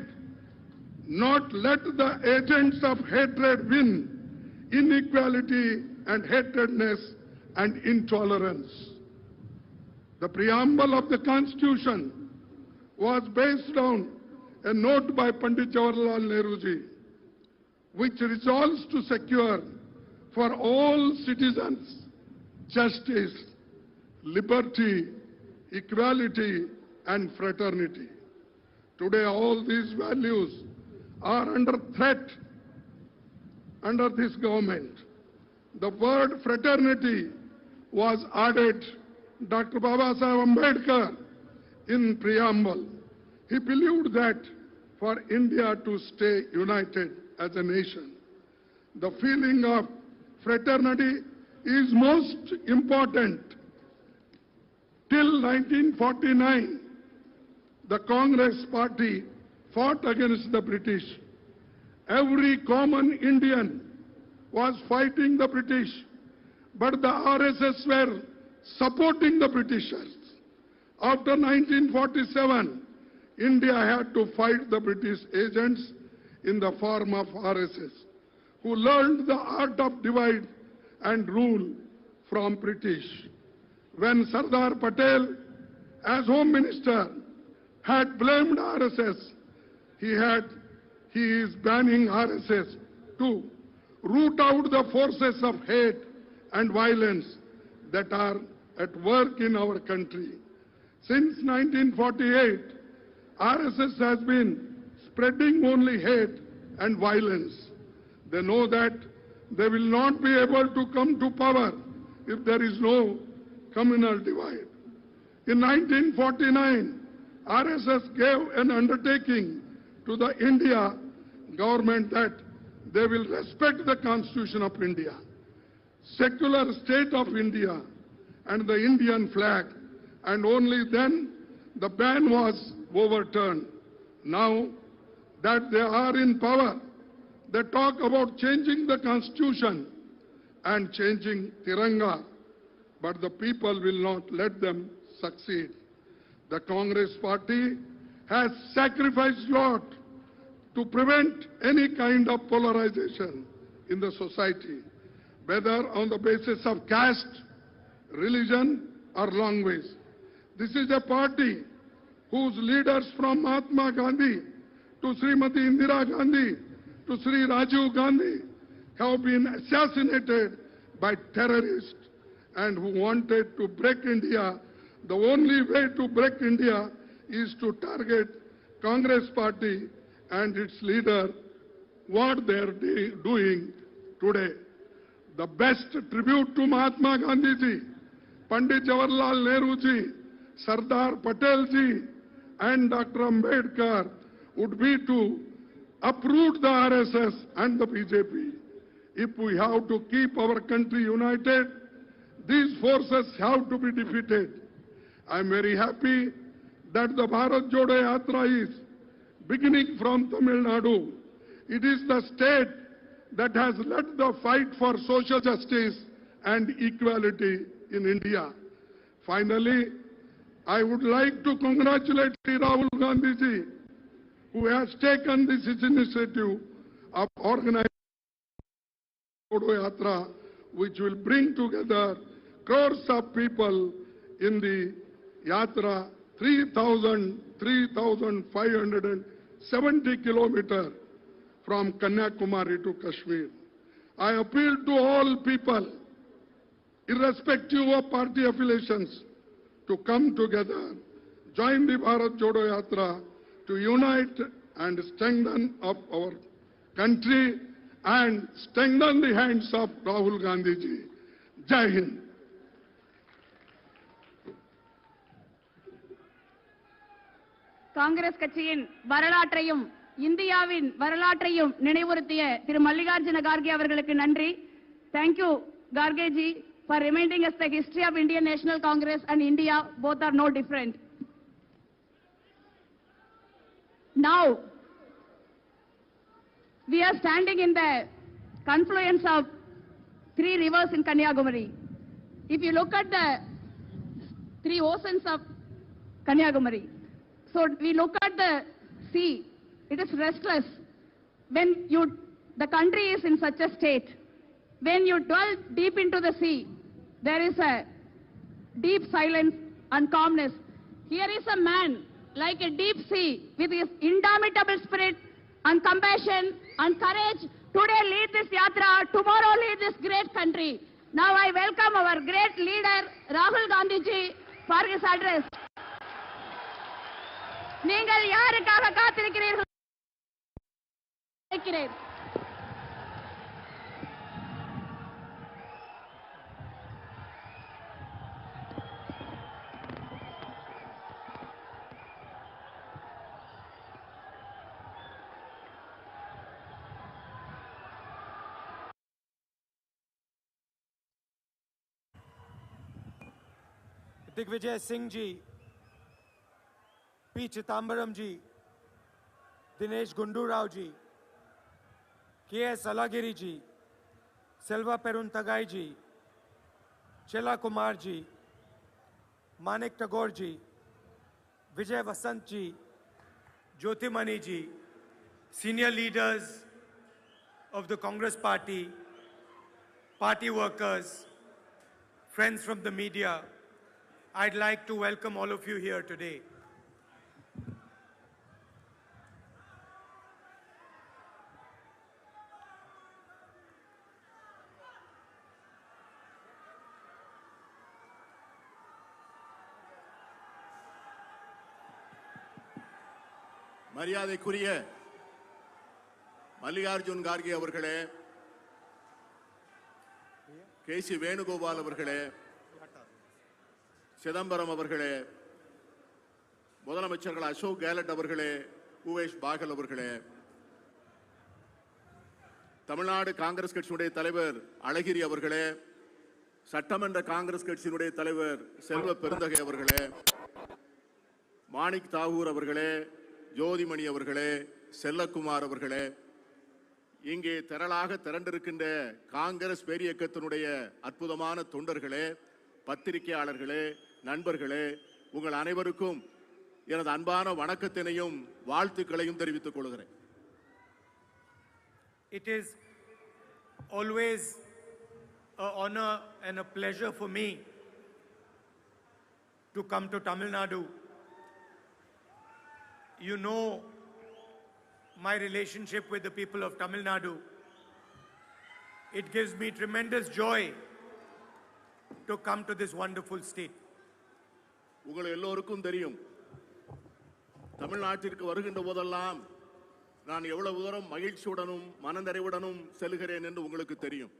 not let the agents of hatred win, inequality and hatredness and intolerance. The preamble of the Constitution was based on a note by Pandit Jawaharlal Nehru ji, which resolves to secure for all citizens justice, liberty, equality and fraternity. Today all these values are under threat under this government. The word fraternity was added Dr. Baba Saheb Ambedkar in preamble. He believed that for India to stay united as a nation, the feeling of fraternity is most important. Till 1949, the Congress party fought against the British. Every common Indian was fighting the British, but the RSS were supporting the Britishers. After 1947, India had to fight the British agents in the form of RSS, who learned the art of divide and rule from British. When Sardar Patel, as Home Minister, had blamed RSS, he is banning RSS to root out the forces of hate and violence that are at work in our country. Since 1948, RSS has been spreading only hate and violence. They know that they will not be able to come to power if there is no communal divide. In 1949, RSS gave an undertaking to the India government that they will respect the Constitution of India, secular state of India and the Indian flag, and only then the ban was overturned. Now that they are in power, they talk about changing the Constitution and changing Tiranga, but the people will not let them succeed. The Congress party has sacrificed a lot to prevent any kind of polarization in the society, whether on the basis of caste, religion or language. This is a party whose leaders from Mahatma Gandhi to Srimati Indira Gandhi to Sri Rajiv Gandhi have been assassinated by terrorists and who wanted to break India. The only way to break India is to target Congress party and its leader, what they are doing today. The best tribute to Mahatma Gandhi ji, Pandit Jawaharlal Nehru ji, Sardar Patel ji and Dr. Ambedkar would be to uproot the RSS and the BJP. If we have to keep our country united, these forces have to be defeated. I am very happy that the Bharat Jodo Yatra is beginning from Tamil Nadu. It is the state that has led the fight for social justice and equality in India. Finally, I would like to congratulate Rahul Gandhi ji, who has taken this initiative of organizing Jodo Yatra, which will bring together crores of people in the Yatra, 3,500 70 kilometers from Kanyakumari to Kashmir. I appeal to all people, irrespective of party affiliations, to come together, join the Bharat Jodo Yatra to unite and strengthen up our country and strengthen the hands of Rahul Gandhi ji. Jai Hind. Congress கட்சியின் வரலாற்றையும் இந்தியாவின் வரலாற்றையும் நினைவுறுத்திய திரு மல்லிகார்ஜுன கார்கே அவர்களுக்கு நன்றி. Thank you, Garge ji, for reminding us the history of Indian National Congress and India. Both are no different. Now, we are standing in the confluence of three rivers in Kanyakumari. If you look at the three oceans of Kanyakumari, so we look at the sea, it is restless. When the country is in such a state, when you dwell deep into the sea, there is a deep silence and calmness. Here is a man like a deep sea with his indomitable spirit and compassion and courage. Today lead this yatra, tomorrow lead this great country. Now I welcome our great leader Rahul Gandhi ji for his address. நீங்கள் யாருக்காக காத்திருக்கிறீர்கள்? Digvijay Singh ji, P Chidambaram जी, दिनेश गुंडूराव जी, KS. Alagiri जी, सेल्वा पेरुंतगाई जी, चेला कुमार जी, मानिक टगोर जी, विजय वसंत जी, ज्योतिमणि जी, senior leaders of the Congress party, party workers, friends from the media, I'd like to welcome all of you here today. மரியாதைக்குரிய மல்லிகார்ஜுன் கார்கே அவர்களே, KC. Venugopal அவர்களே, சிதம்பரம் அவர்களே, முதலமைச்சர்கள் Ashok Kellett அவர்களே, உவேஷ் பாகல் அவர்களே, தமிழ்நாடு காங்கிரஸ் கட்சியினுடைய தலைவர் அழகிரி அவர்களே, சட்டமன்ற காங்கிரஸ் கட்சியினுடைய தலைவர் செல்வ பெருந்தகை அவர்களே, மாணிக் தாகூர் அவர்களே, ஜோதிமணி அவர்களே, செல்லக்குமார் அவர்களே, இங்கே திரளாக திரண்டிருக்கின்ற காங்கிரஸ் பேரியக்கத்தினுடைய அற்புதமான தொண்டர்களே, பத்திரிகையாளர்களே, நண்பர்களே, உங்கள் அனைவருக்கும் எனது அன்பான வணக்கத்தினையும் வாழ்த்துக்களையும் தெரிவித்துக் கொள்கிறேன். It is always an honor and a pleasure for me to come to Tamil Nadu. You know my relationship with the people of Tamil Nadu. It gives me tremendous joy to come to this wonderful state. உங்கள் எல்லோருக்கும் தெரியும், தமிழ்நாட்டிற்கு வருகின்ற போதெல்லாம் நான் எவ்வளவு தூரம் மகிழ்ச்சியுடனும் மனநிறைவுடனும் செல்கிறேன் என்று உங்களுக்கு தெரியும்.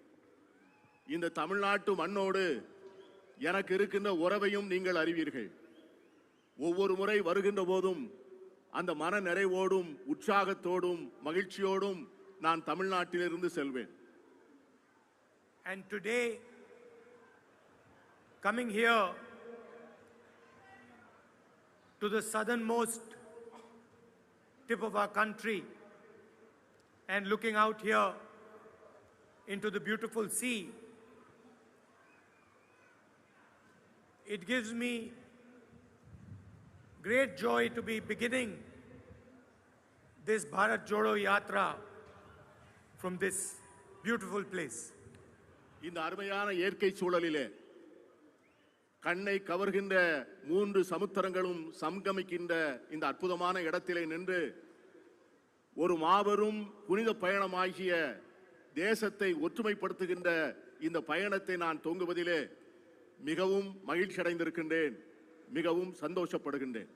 இந்த தமிழ்நாட்டு மண்ணோடு எனக்கு இருக்கின்ற உறவையும் நீங்கள் அறிவீர்கள். ஒவ்வொரு முறை வருகின்ற போதும் அந்த மன நிறைவோடும் உற்சாகத்தோடும் மகிழ்ச்சியோடும் நான் தமிழ்நாட்டிலிருந்து செல்வேன். And today, coming here to the southernmost tip of our country and looking out here into the beautiful sea, it gives me great joy to be beginning this Bharat Jodo Yatra from this beautiful place. இந்த அருமையான இயற்கை சூழலிலே கண்ணை கவர்கின்ற 3 சமுத்திரங்களும் சங்கமிக்கின்ற இந்த அற்புதமான இடத்திலே நின்று ஒரு மாபெரும் புனித பயணமாகிய தேசத்தை ஒற்றுமைப்படுத்துகின்ற இந்த பயணத்தை நான் தொங்குவதிலே மிகவும் மகிழ்ச்சி அடைந்திருக்கின்றேன், மிகவும் சந்தோஷப்படுகின்றேன்.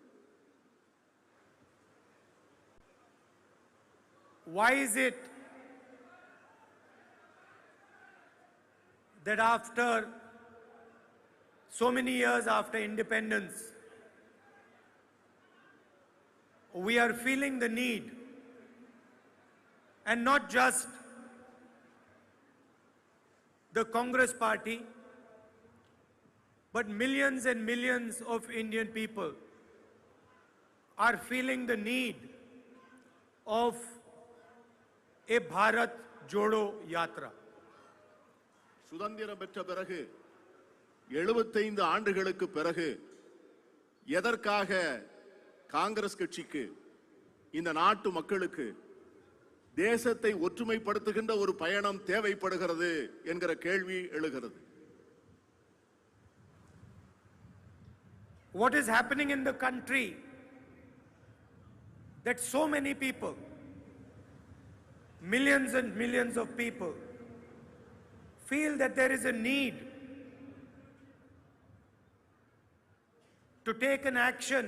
Why is it that after so many years after independence, we are feeling the need, and not just the Congress party, but millions and millions of Indian people are feeling the need of a Bharat Jodo Yatra. சுதந்திரம் பெற்ற பிறகு 75 ஆண்டுகளுக்கு பிறகு எதற்காக காங்கிரஸ் கட்சிக்கு இந்த நாட்டு மக்களுக்கு தேசத்தை ஒற்றுமைப்படுத்துகின்ற ஒரு பயணம் தேவைப்படுகிறது என்கிற கேள்வி எழுகிறது. What is happening in the country that so many people, millions and millions of people, feel that there is a need to take an action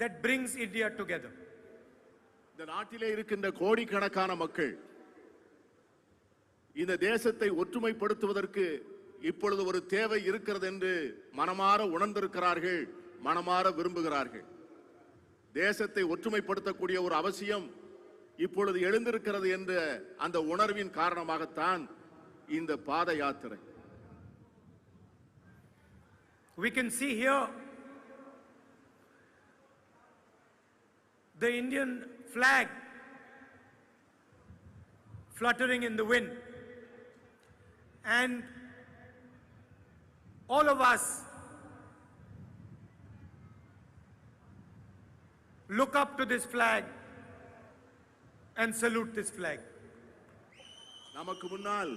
that brings India together. இந்த நாட்டிலே இருக்கின்ற கோடிக்கணக்கான மக்கள் இந்த தேசத்தை ஒற்றுமைப்படுத்துவதற்கு இப்பொழுது ஒரு தேவை இருக்கிறது என்று மனமாற உணர்ந்திருக்கிறார்கள், மனமாற விரும்புகிறார்கள். தேசத்தை ஒற்றுமைப்படுத்தக்கூடிய ஒரு அவசியம் இப்பொழுது எழுந்திருக்கிறது என்ற அந்த உணர்வின் காரணமாகத்தான் இந்த பாத யாத்திரை. We can see here the Indian flag fluttering in the wind, and all of us look up to this flag and salute this flag. நமக்கு முன்னால்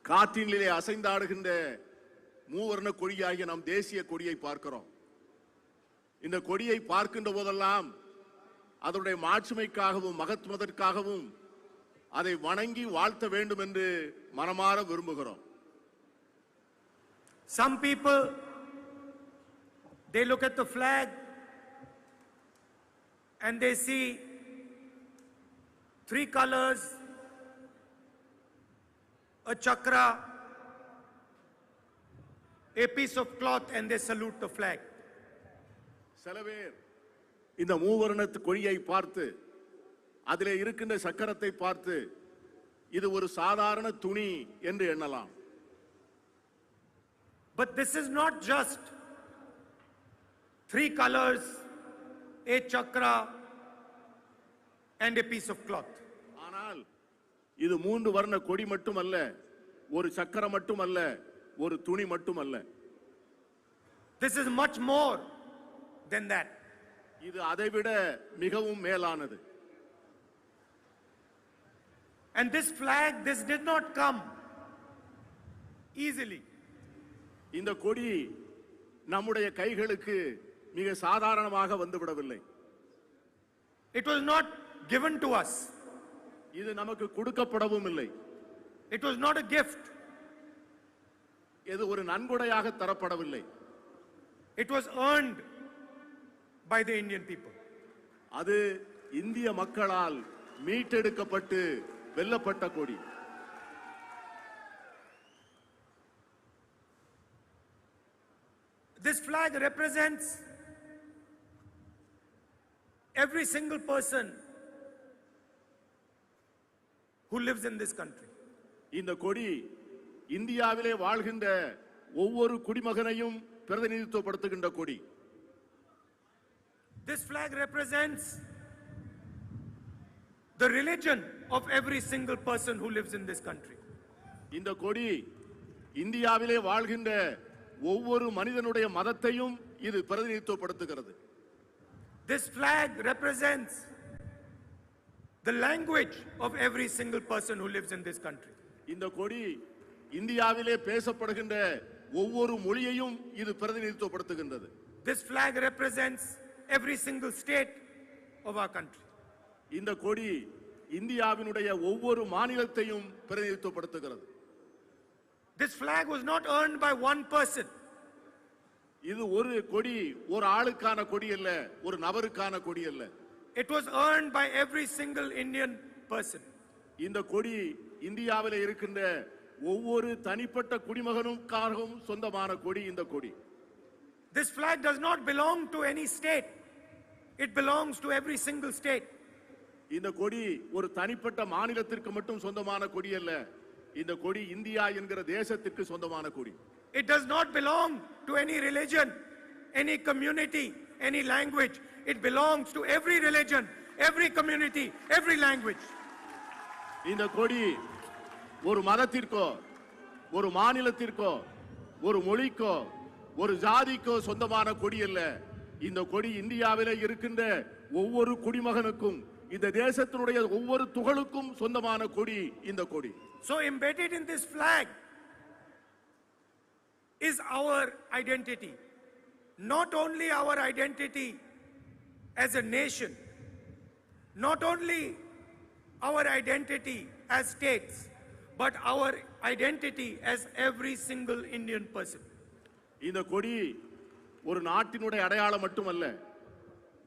காற்றினிலே அசைந்தாடுகின்ற மூவர்ண கொடியாகிய நம் தேசிய கொடியை பார்க்கிறோம். இந்த கொடியை பார்க்கின்ற போதெல்லாம் அதனுடைய மாட்சிமைக்காகவும் மகத்துவத்திற்காகவும் அதை வணங்கி வாழ்த்த வேண்டும் என்று மனமாற விரும்புகிறோம். Some people, they look at the flag and they see 3 colors, a chakra, a piece of cloth, and they salute the flag. சில பேர் இந்த மூவர்ணத்து கொடியை பார்த்து அதிலே இருக்கின்ற சக்கரத்தை பார்த்து இது ஒரு சாதாரண துணி என்று எண்ணலாம். But this is not just 3 colors, a chakra, and a piece of cloth. ஆனால் இது 3 வர்ண கொடி மட்டுமல்ல, ஒரு சக்கரம் மட்டுமல்ல, ஒரு துணி மட்டுமல்ல. This is much more than that. இது அதைவிட மிகவும் மேலானது. And this flag, this did not come easily. இந்த கொடி நம்முடைய கைகளுக்கு மிக சாதாரணமாக வந்துவிடவில்லை. It was not given to us. இது நமக்கு கொடுக்கப்படவும் இல்லை. It was not a gift. இது ஒரு நன்கொடையாக தரப்படவில்லை. It was earned by the Indian people. அது இந்திய மக்களால் மீட்டெடுக்கப்பட்டு வெல்லப்பட்ட கொடி. This flag represents every single person who lives in this country. இந்த கொடி இந்தியாவிலே வாழ்கின்ற ஒவ்வொரு குடிமகனையும் பிரதிநிதித்துவப்படுத்துகின்ற கொடி. This flag represents the religion of every single person who lives in this country. இந்த கொடி இந்தியாவிலே வாழ்கின்ற ஒவ்வொரு மனிதனுடைய மதத்தையும் இது பிரதிநிதித்துவப்படுத்துகிறது. This flag represents the language of every single person who lives in this country. இந்த கொடி இந்தியாவிலே பேசப்படுகின்ற ஒவ்வொரு மொழியையும் இது பிரதிநிதித்துவப்படுத்துகின்றது. This flag represents every single state of our country. இந்த கொடி இந்தியாவினுடைய ஒவ்வொரு மாநிலத்தையும் பிரதிநிதித்துவப்படுத்துகிறது. This flag was not earned by one person. இது ஒரு கொடி ஒரு ஆளுக்கான கொடி அல்ல, ஒரு நபருக்கான கொடி அல்ல. It was earned by every single Indian person. இந்த கொடி இந்தியாவில் இருக்கின்ற ஒவ்வொரு தனிப்பட்ட குடிமகனுக்காகவும் சொந்தமான கொடி இந்த கொடி. This flag does not belong to any state. It belongs to every single state. இந்த கொடி ஒரு தனிப்பட்ட மாநிலத்திற்கு மட்டும் சொந்தமான கொடி அல்ல, இந்த கொடி இந்தியா என்கிற தேசத்திற்கு சொந்தமான கொடி. It does not belong to any religion, any community, any language. It belongs to every religion, every community, every language. இந்த கொடி ஒரு மதத்திற்கோ ஒரு மாநிலத்திற்கோ ஒரு மொழிக்கோ ஒரு ஜாதிக்கோ சொந்தமான கொடி அல்ல. இந்த கொடி இந்தியாவிலே இருக்கின்ற ஒவ்வொரு குடிமகனுக்கும் இந்த தேசத்தினுடைய ஒவ்வொரு துகளுக்கும் சொந்தமான கொடி இந்த கொடி. So embedded in this flag is our identity. Not only our identity as a nation, not only our identity as states, but our identity as every single Indian person. இந்த கொடி ஒரு நாட்டினுடைய அடையாளம் மட்டுமல்ல,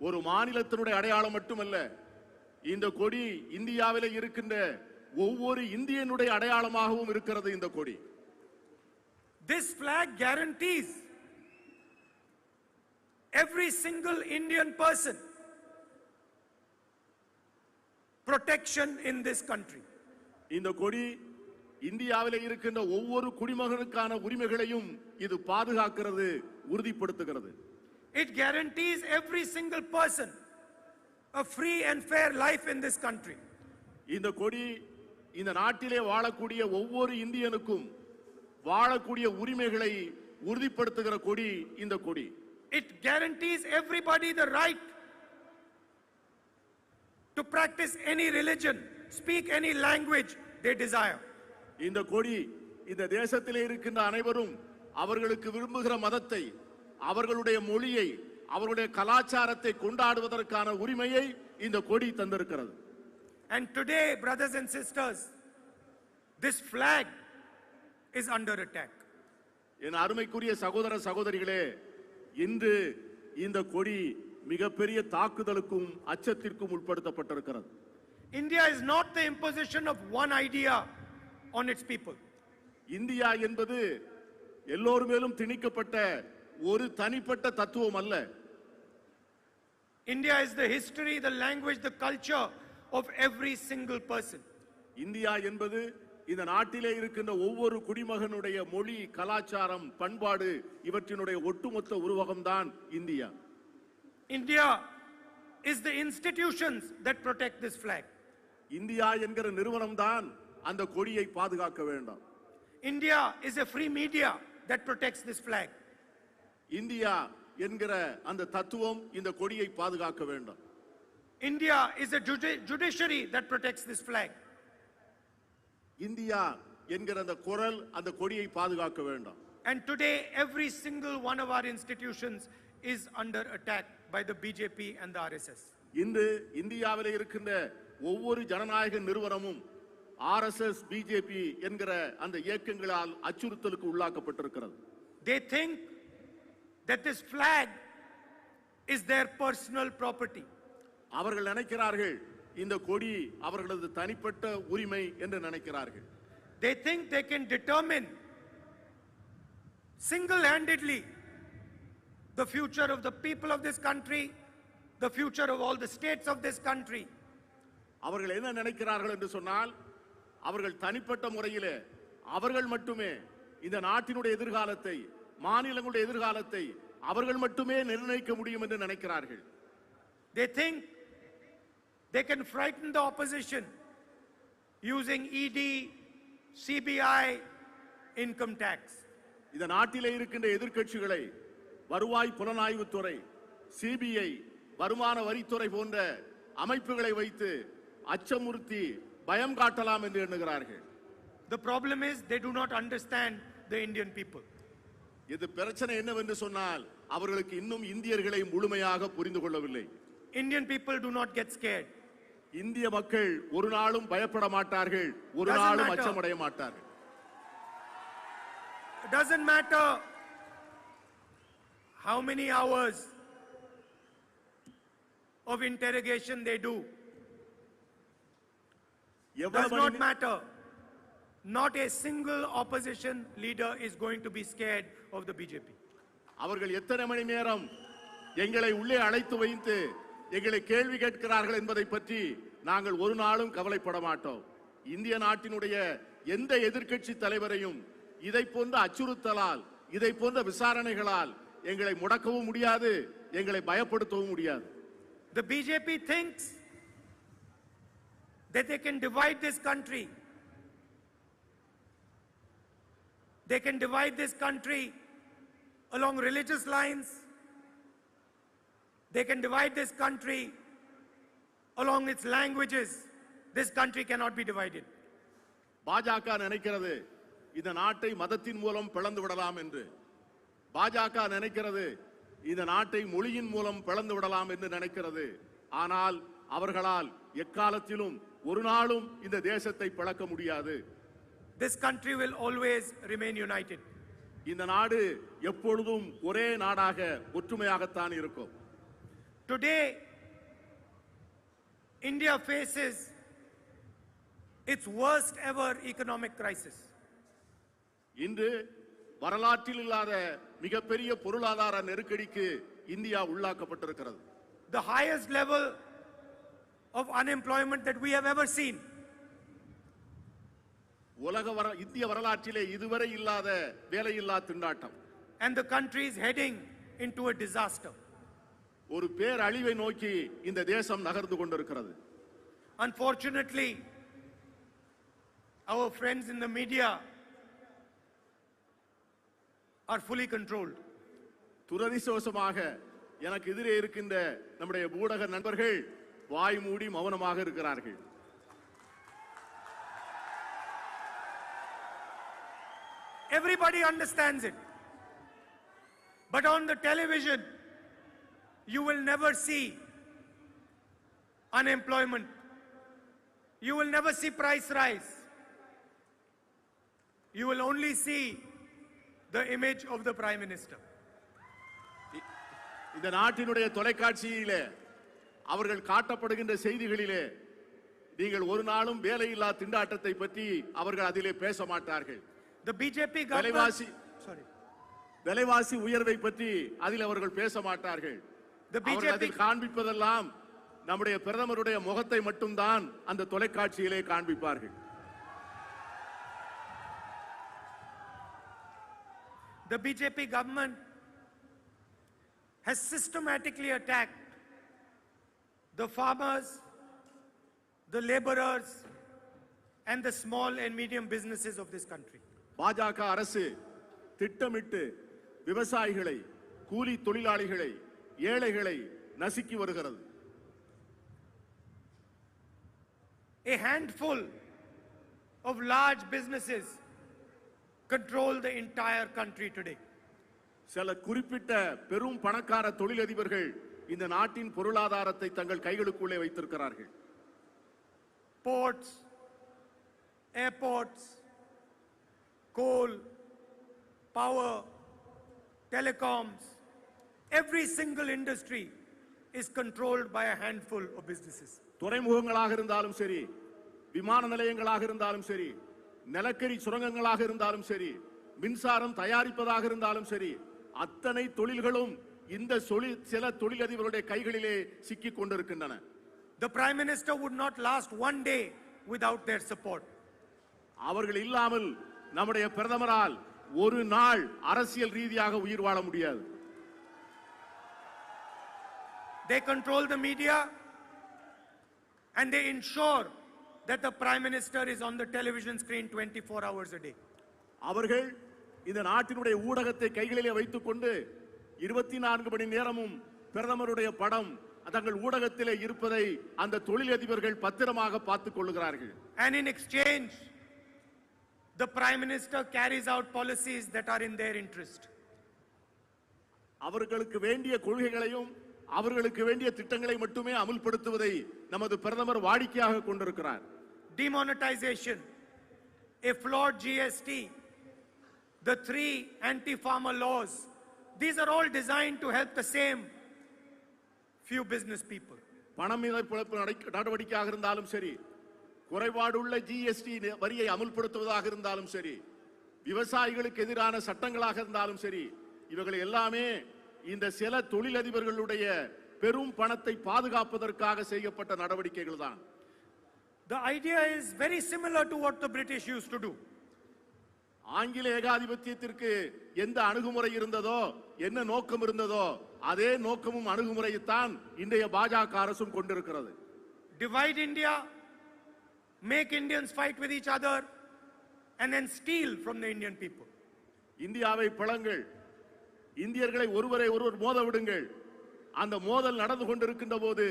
ஒரு மாநிலத்தினுடைய அடையாளம் மட்டுமல்ல, இந்த கொடி இந்தியாவிலே இருக்கின்ற ஒவ்வொரு இந்தியனுடைய அடையாளமாகவும் இருக்கிறது இந்த கொடி. This flag guarantees every single Indian person protection in this country. இந்த கொடி இந்தியாவிலே இருக்கின்ற ஒவ்வொரு குடிமகனுக்கான உரிமைகளையும் இது பாதுகாக்கிறது, உறுதிப்படுத்துகிறது. It guarantees every single person a free and fair life in this country. இந்த கொடி இந்த நாட்டிலே வாழக்கூடிய ஒவ்வொரு இந்தியனுக்கும் வாழக்கூடிய உரிமைகளை உறுதிப்படுத்துகிற கொடி இந்த கொடி. It guarantees everybody the right to practice any religion, speak any language they desire. இந்த கொடி இந்த தேசத்திலே இருக்கின்ற அனைவரும் அவர்களுக்கு விரும்புகிற மதத்தை, அவர்களுடைய மொழியை, அவர்களுடைய கலாச்சாரத்தை கொண்டாடுவதற்கான உரிமையை இந்த கொடி தந்திருக்கிறது. And today, brothers and sisters, this flag is under attack. என் அருமைக்குரிய சகோதர சகோதரிகளே, இன்று இந்த கொடி மிகப்பெரிய தாக்குதலுக்கும் அச்சத்திற்கும் உட்படுத்தப்பட்டிருக்கிறது. India is not the imposition of one idea on its people. India என்பது எல்லோர் மேலும் திணிக்கப்பட்ட ஒரு தனிப்பட்ட தத்துவம் அல்ல. India is the history, the language, the culture of every single person. India என்பது இந்த நாட்டிலே இருக்கின்ற ஒவ்வொரு குடிமகனுடைய மொழி, கலாச்சாரம், பண்பாடு இவற்றினுடைய ஒட்டுமொத்த உருவகம்தான் India. India is the institutions that protect this flag. India என்கிற நிறுவனம் தான் அந்த கொடியை பாதுகாக்க வேண்டும். India is a free media that protects this flag. India என்கிற அந்த தத்துவம் இந்த கொடியை பாதுகாக்க வேண்டும். India is a judiciary that protects this flag. India என்கிற அந்த குரல் அந்த கொடியை பாதுகாக்க வேண்டும். And today every single one of our institutions is under attack by the BJP and the RSS. இன்று இந்தியாவிலே இருக்கின்ற ஒவ்வொரு ஜனநாயக நிறுவனமும் RSS, BJP என்கிற அந்த இயக்கங்களால் அச்சுறுத்தலுக்கு உள்ளாக்கப்பட்டிருக்கிறது. They think that this flag is their personal property. அவர்கள் நினைக்கிறார்கள் இந்த கொடி அவர்களது தனிப்பட்ட உரிமை என்று நினைக்கிறார்கள். They think they can determine single-handedly the future of the people of this country, the future of all the states of this country. அவர்கள் என்ன நினைக்கிறார்கள் என்று சொன்னால், அவர்கள் தனிப்பட்ட முறையிலே அவர்கள் மட்டுமே இந்த நாட்டினுடைய எதிர்காலத்தை, மாநிலங்களுடைய எதிர்காலத்தை அவர்கள் மட்டுமே நிர்ணயிக்க முடியும் என்று நினைக்கிறார்கள். They think they can frighten the opposition using ED, CBI, income tax. இந்த நாட்டிலே இருக்கின்ற எதிர்க்கட்சிகளை வருவாய் புலனாய்வுத்துறை, CBI, வருமான வரித்துறை போன்ற அமைப்புகளை வைத்து அச்சமுறுத்தி பயம் காட்டலாம் என்று எண்ணுகிறார்கள். The problem is they do not understand the Indian people. இது பிரச்சனை என்னவென்று சொன்னால் அவர்களுக்கு இன்னும் இந்தியர்களை முழுமையாக புரிந்து கொள்ளவில்லை. Indian people do not get scared. இந்திய மக்கள் ஒரு நாளும் பயப்பட மாட்டார்கள், ஒரு நாளும் அச்சமடைய மாட்டார்கள். It doesn't matter how many hours of interrogation they do. Does not matter. Not a single opposition leader is going to be scared of the BJP. அவர்கள் எத்தனை மணி நேரம் எங்களை உள்ளே அழைத்து வைத்து எங்களை கேள்வி கேட்கிறார்கள் என்பதை பற்றி நாங்கள் ஒரு நாளும் கவலைப்பட மாட்டோம். இந்திய நாட்டினுடைய எந்த எதிர்க்கட்சி தலைவரையும் இதை போன்ற அச்சுறுத்தலால், இதை போன்ற விசாரணைகளால் எங்களை முடக்கவும் முடியாது, எங்களை பயப்படுத்தவும் முடியாது. The BJP thinks that they can divide this country. They can divide this country along religious lines. They can divide this country along its languages. This country cannot be divided. பாஜக நினைக்கிறது இந்த நாட்டை மதத்தின் மூலம் பிளந்து விடலாம் என்று. பாஜக நினைக்கிறது இந்த நாட்டை மொழியின் மூலம் பிளந்து விடலாம் என்று நினைக்கிறது. ஆனால் அவர்களால் எக்காலத்திலும் ஒரு நாளும் இந்த தேசத்தை பிளக்க முடியாது. This country will always remain united. இந்த நாடு எப்பொழுதும் ஒரே நாடாக ஒற்றுமையாகத்தான் இருக்கும். Today, India faces its worst ever economic crisis. இன்று வரலாற்றில் இல்லாத மிகப்பெரிய பொருளாதார நெருக்கடிக்கு India உள்ளாக்கப்பட்டிருக்கிறது. The highest level of unemployment that we have ever seen. இந்திய வரலாற்றிலே இதுவரை இல்லாத வேலையில்லா திண்டாட்டம். And the country is heading into a disaster. ஒரு பேரழிவை நோக்கி இந்த தேசம் நகர்ந்து கொண்டிருக்கிறது. Unfortunately, our friends in the media are fully controlled. துரதிர்ஷ்டவசமாக எனக்கு எதிரே இருக்கின்ற நம்முடைய ஊடக நண்பர்கள் வாய் மூடி மௌனமாக இருக்கிறார்கள். Everybody understands it. But on the television, you will never see unemployment. You will never see price rise. You will only see the image of the Prime Minister. இந்த நாட்டினுடைய தொலைக்காட்சியிலே அவர்கள் காட்டப்படுகின்ற செய்திகளிலே நீங்கள் ஒரு நாளும் வேலையில்லா திண்டாட்டத்தை பற்றி அவர்கள் அதிலே பேச மாட்டார்கள். The BJP government, விலைவாசி உயர்வை பற்றி அதில் அவர்கள் பேச மாட்டார்கள். அதில் காண்பிப்பதெல்லாம் நம்முடைய பிரதமருடைய முகத்தை மட்டும்தான் அந்த தொலைக்காட்சியிலே காண்பிப்பார்கள். The BJP government has systematically attacked the farmers, the laborers, and the small and medium businesses of this country. பாஜக அரசு திட்டமிட்டு விவசாயிகளை, கூலி தொழிலாளிகளை, ஏழைகளை நசுக்கி வருகிறது. A handful of large businesses control the entire country today. சில குறிப்பிட்ட பெரும் பணக்கார தொழிலதிபர்கள் இந்த நாட்டின் பொருளாதாரத்தை தங்கள் கைகளுக்குள்ளே வைத்திருக்கிறார்கள். Ports, airports, coal, power, telecoms, every single industry is controlled by a handful of businesses. துறைமுகங்களாக இருந்தாலும் சரி, விமான நிலையங்களாக இருந்தாலும் சரி, நிலக்கரி சுரங்கங்களாக இருந்தாலும் சரி, மின்சாரம் தயாரிப்பதாக இருந்தாலும் சரி, அத்தனை தொழில்களும் இந்த சில தொழிலதிபர்களுடைய கைகளிலே சிக்கிக் கொண்டிருக்கின்றன. The Prime Minister would not last one day without their support. அவர்கள் இல்லாமல் நம்முடைய பிரதமரால் ஒரு நாள் அரசியல் ரீதியாக உயிர் வாழ முடியாது. They control the media and they ensure that the Prime Minister is on the television screen 24 hours a day. அவர்கள் இந்த நாட்டினுடைய ஊடகத்தை கைகளிலே வைத்துக் கொண்டு 24 மணி நேரமும் பிரதமருடைய படம் தங்கள் ஊடகத்திலே இருப்பதை அந்த தொழிலதிபர்கள் பத்திரமாக பார்த்துக் கொள்கிறார்கள். And in exchange, the Prime Minister carries out policies that are in their interest. அவர்களுக்கு வேண்டிய கொள்கைகளையும் அவர்களுக்கு வேண்டிய திட்டங்களை மட்டுமே அமல்படுத்துவதை நமது பிரதமர் வாடிக்கையாக கொண்டிருக்கிறார். Demonetization, a flawed GST, the 3 anti-farmer laws, these are all designed to help the same few business people. பணம் இழப்பு நடவடிக்கையாக இருந்தாலும் சரி, குறைபாடுள்ள ஜிஎஸ்டி வரியை அமல்படுத்துவதாக இருந்தாலும் சரி, விவசாயிகளுக்கு எதிரான சட்டங்களாக இருந்தாலும் சரி, இவர்கள் எல்லாமே இந்த சில தொழிலதிபர்களுடைய பெரும் பணத்தை பாதுகாப்பதற்காக செய்யப்பட்ட நடவடிக்கைகள் தான். The idea is very similar to what the British used to do. ஆங்கில ஏகாதிபத்தியத்திற்கு எந்த அணுகுமுறை இருந்ததோ, என்ன நோக்கம் இருந்ததோ, அதே நோக்கமும் அணுகுமுறையைத்தான் இன்றைய பாஜக அரசும் கொண்டிருக்கிறது. Divide India, make Indians fight with each other, and then steal from the Indian people. இந்தியாவை பிளங்கள், இந்தியர்களை ஒருவரை ஒருவர் மோத விடுங்கள். அந்த மோதல் நடந்து கொண்டிருக்கின்ற போது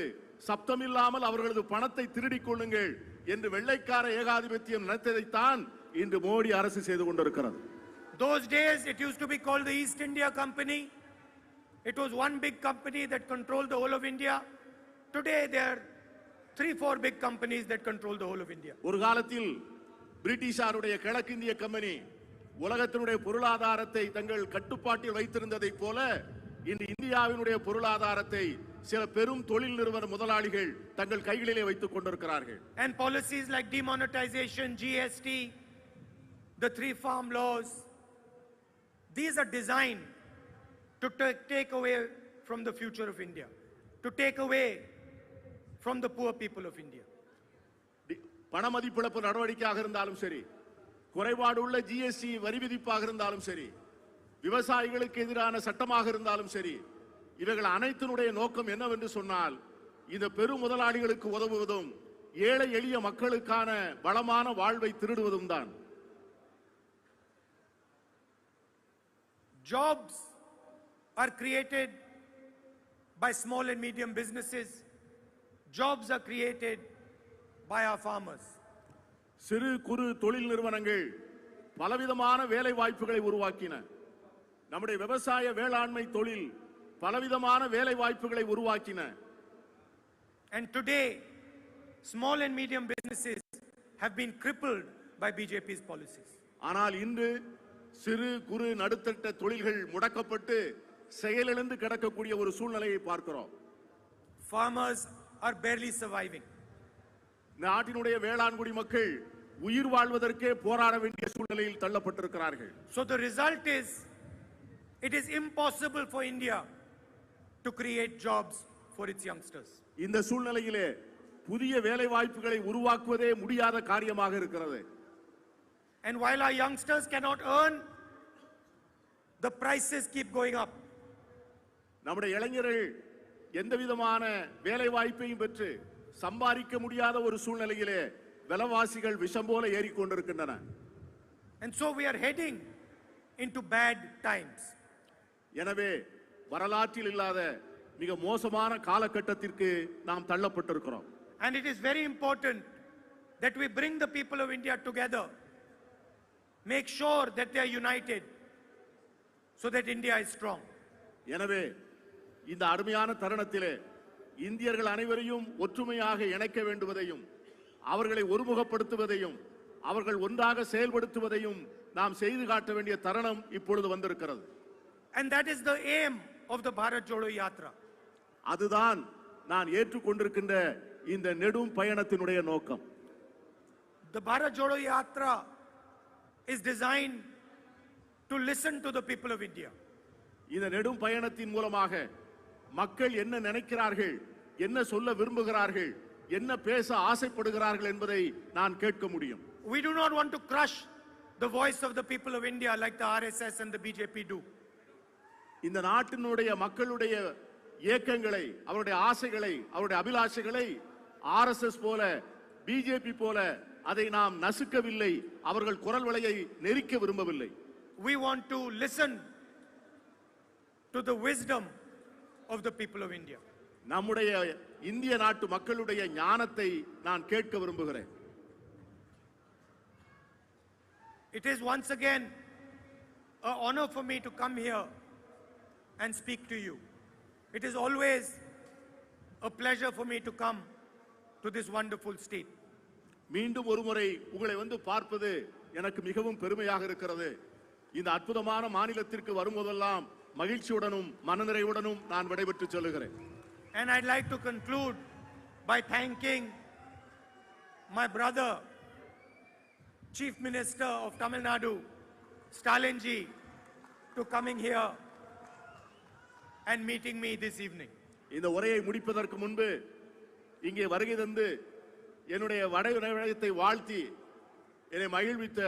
சப்தமில்லாமல் அவர்களது பணத்தை திருடிக் கொள்ளுங்கள் என்று வெள்ளைக்கார ஏகாதிபத்தியம் நினைத்ததைத்தான் இன்று மோடி அரசு செய்து கொண்டிருக்கிறது. Those days it used to be called the East India Company. It was one big company that controlled the whole of India. Today there are 3-4 big companies that control the whole of India. ஒரு காலத்தில் பிரிட்டிஷாருடைய கிழக்கிந்திய company உலகத்தினுடைய பொருளாதாரத்தை தங்கள் கட்டுப்பாட்டில் வைத்திருந்ததைப் போல இன்று இந்தியாவினுடைய பொருளாதாரத்தை சில பெரும் தொழில் நிறுவன முதலாளிகள் தங்கள் கைகளிலே வைத்துக் கொண்டிருக்கிறார்கள். And policies like demonetization, GST, the 3 farm laws, these are designed to take away from the future of India, to take away from the poor people of India. பணமதிப்பிழப்பு நடவடிக்கையாக இருந்தாலும் சரி, குறைபாடுள்ள ஜிஎஸ்டி வரி விதிப்பாக இருந்தாலும் சரி, விவசாயிகளுக்கு எதிரான சட்டமாக இருந்தாலும் சரி, இவர்கள் அனைத்தினுடைய நோக்கம் என்னவென்று சொன்னால் இந்த பெரும் முதலாளிகளுக்கு உதவுவதும் ஏழை எளிய மக்களுக்கான வளமான வாழ்வை திருடுவதும் தான். Jobs are created by small and medium businesses. Jobs are created by our farmers. சிறு குறு தொழில் நிறுவனங்கள் பலவிதமான வேலை வாய்ப்புகளை உருவாக்கின. நம்முடைய விவசாய வேளாண்மை தொழில் பலவிதமான வேலை வாய்ப்புகளை உருவாக்கின. And today small and medium businesses have been crippled by BJP's policies. ஆனால் இன்று சிறு குறு நடுத்தர தொழில்கள் முடக்கப்பட்டு செயலிழந்து கிடக்கக்கூடிய ஒரு சூழ்நிலையை பார்க்கிறோம். Farmers are barely surviving. நாட்டினுடைய வேளாண்குடி மக்கள் உயிர் வாழ்வதற்கே போராட வேண்டிய சூழ்நிலையில் தள்ளப்பட்டிருக்கிறார்கள். So the result is, it is impossible for India to create jobs for its youngsters. இந்த சூழ்நிலையிலே புதிய வேலை வாய்ப்புகளை உருவாக்குவதே முடியாத காரியமாக இருக்கிறது. And while our youngsters cannot earn, the prices keep going up. நம்முடைய இளைஞர்கள் எந்த விதமான வேலை வாய்ப்பையும் பெற்று சம்பாதிக்க முடியாத ஒரு சூழ்நிலையிலே விலைவாசிகள் விஷம் போல ஏறிக்கொண்டிருக்கின்றன. And so we are heading into bad times. எனவே வரலாற்றில் இல்லாத மிக மோசமான காலகட்டத்திற்கு நாம் தள்ளப்பட்டிருக்கிறோம். And it is very important that we bring the people of India together, make sure that they are united so that India is strong. எனவே இந்த அருமையான தருணத்திலே இந்தியர்கள் அனைவரையும் ஒற்றுமையாக இணைக்க வேண்டுவதையும் அவர்களை ஒருமுகப்படுத்துவதையும் அவர்கள் ஒன்றாக செயல்படுத்துவதையும் நாம் செய்து காட்ட வேண்டிய தருணம் இப்பொழுது வந்திருக்கிறது. And that is the aim of the Bharat Jodo Yatra. அதுதான் நான் ஏற்றுக்கொண்டிருக்கின்ற இந்த நெடும் பயணத்தினுடைய நோக்கம். The Bharat Jodo Yatra is designed to listen to the people of India. இந்த நெடும் பயணத்தின் மூலமாக மக்கள் என்ன நினைக்கிறார்கள், என்ன சொல்ல விரும்புகிறார்கள், என்ன பேச ஆசைப்படுகிறார்கள் என்பதை நான் கேட்க முடியும். We do not want to crush the voice of the people of India like the RSS and the BJP do. இந்த நாட்டினுடைய மக்களுடைய இயக்கங்களை, அவருடைய ஆசைகளை, அவருடைய அபிலாஷைகளை RSS போல பிஜேபி போல அதை நாம் நசுக்கவில்லை, அவர்கள் குரல் வளையை நெரிக்க விரும்பவில்லை. We want to listen to the wisdom of the people of India. நம்முடைய இந்திய நாட்டு மக்களுடைய ஞானத்தை நான் கேட்க விரும்புகிறேன். It is once again an honor for me to come here and speak to you. It is always a pleasure for me to come to this wonderful state. மீண்டும் ஒருமுறை உங்களை வந்து பார்ப்பது எனக்கு மிகவும் பெருமையாக இருக்கிறது. இந்த அற்புதமான மாநிலத்திற்கு வரும்போதெல்லாம் மகிழ்ச்சியுடனும் மனநிறைவுடனும் நான் விடைபெற்று செல்கிறேன். And I'd like to conclude by thanking my brother, Chief Minister of Tamil Nadu, Stalinji, to coming here and meeting me this evening. இந்த உரையை முடிப்பதற்கு முன்பு இங்கே வருகை தந்து என்னுடைய வடநாயகத்தை வாழ்த்தி என்னை மகிழ்வித்த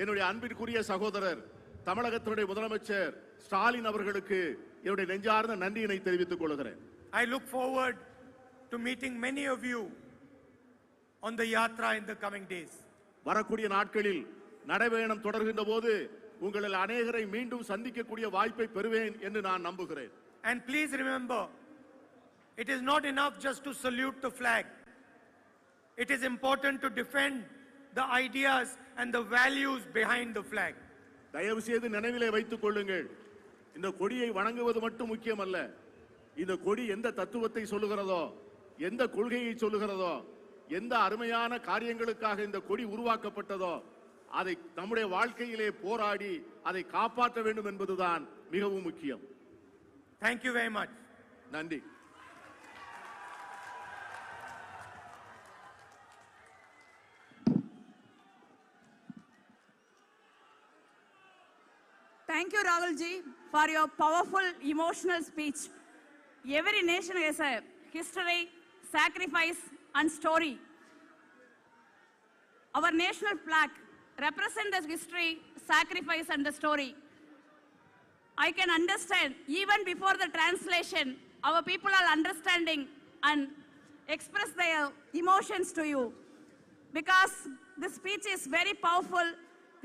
என்னுடைய அன்பிற்குரிய சகோதரர் தமிழகத்தினுடைய முதலமைச்சர் ஸ்டாலின் அவர்களுக்கு என்னுடைய நெஞ்சார்ந்த நன்றியினை தெரிவித்துக் கொள்கிறேன். I look forward to meeting many of you on the yatra in the coming days. வரக்கூடிய நாட்களில் நடைபயணம் தொடர்கின்ற போது உங்களில் அநேகரை மீண்டும் சந்திக்கக்கூடிய வாய்ப்பை பெறுவேன் என்று நான் நம்புகிறேன். And please remember, it is not enough just to salute the flag. It is important to defend the ideas and the values behind the flag. தயவு செய்து நினைவிலே வைத்துக் கொள்ளுங்கள், இந்த கொடியை வணங்குவது மட்டும் முக்கியமல்ல. இந்த கொடி எந்த தத்துவத்தை சொல்லுகிறதோ, எந்த கொள்கையை சொல்லுகிறதோ, எந்த அருமையான காரியங்களுக்காக இந்த கொடி உருவாக்கப்பட்டதோ அதை நம்முடைய வாழ்க்கையிலே போராடி அதை காப்பாற்ற வேண்டும் என்பதுதான் மிகவும் முக்கியம். Thank you very much. நன்றி. Thank you, Rahul ji, for your powerful, emotional speech. Every nation has a history, sacrifice, and story. Our national flag represents the history, sacrifice, and the story. I can understand, even before the translation, our people are understanding and express their emotions to you. Because the speech is very powerful,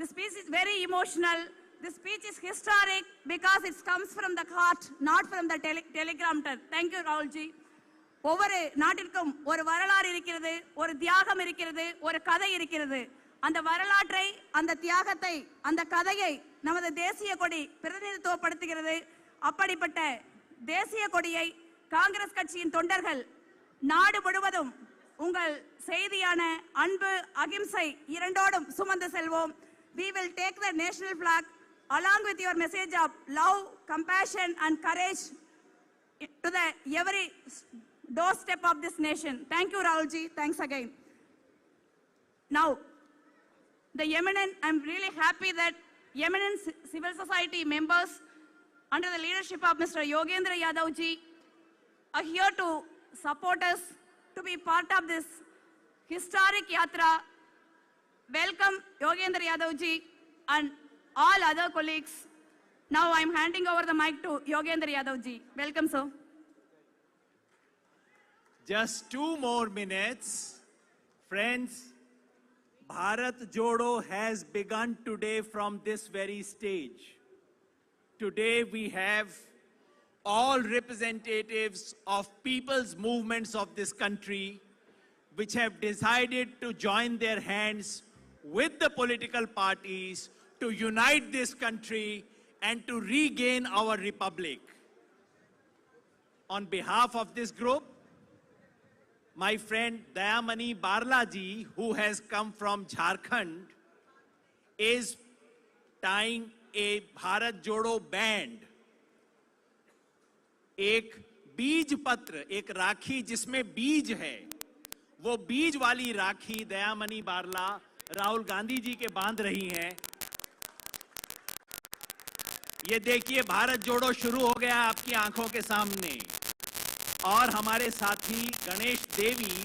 the speech is very emotional, the speech is historic because it comes from the heart, not from the telegram. Thank you, Rahul ji. ஒவ்வொரு நாட்டிற்கும் ஒரு வரலாறு இருக்கிறது, ஒரு தியாகம் இருக்கிறது, ஒரு கதை இருக்கிறது. அந்த வரலாற்றை, அந்த தியாகத்தை, அந்த கதையை நமது தேசிய கொடி பிரதிநிதித்துவப்படுத்துகிறது. அப்படிப்பட்ட தேசிய கொடியை காங்கிரஸ் கட்சியின் தொண்டர்கள் நாடு முழுவதும் உங்கள் செய்தியான அன்பு, அகிம்சை இரண்டோடும் சுமந்து செல்வோம். We will take the national flag along with your message of love, compassion and courage to the every doorstep of this nation. Thank you, Rahul ji. Thanks again. Now, the eminent, I'm really happy that eminent civil society members under the leadership of Mr. Yogendra Yadav ji are here to support us, to be part of this historic yatra. Welcome, Yogendra Yadav ji and all other colleagues. Now I'm handing over the mic to Yogendra Yadav ji. Welcome, sir. Just 2 more minutes. Friends, Bharat Jodo has begun today from this very stage. Today we have all representatives of people's movements of this country which have decided to join their hands with the political parties to unite this country and to regain our republic. On behalf of this group, my friend Dayamani Barlaji, who has come from Jharkhand, is tying a Bharat Jodo band. एक बीज पत्र, एक राखी जिसमें बीज है, वो बीज वाली राखी दयामणि बारला राहुल गांधी जी के बांध रही हैं। ये देखिए, भारत जोड़ो शुरू हो गया आपकी आंखों के सामने। और हमारे साथी गणेश देवी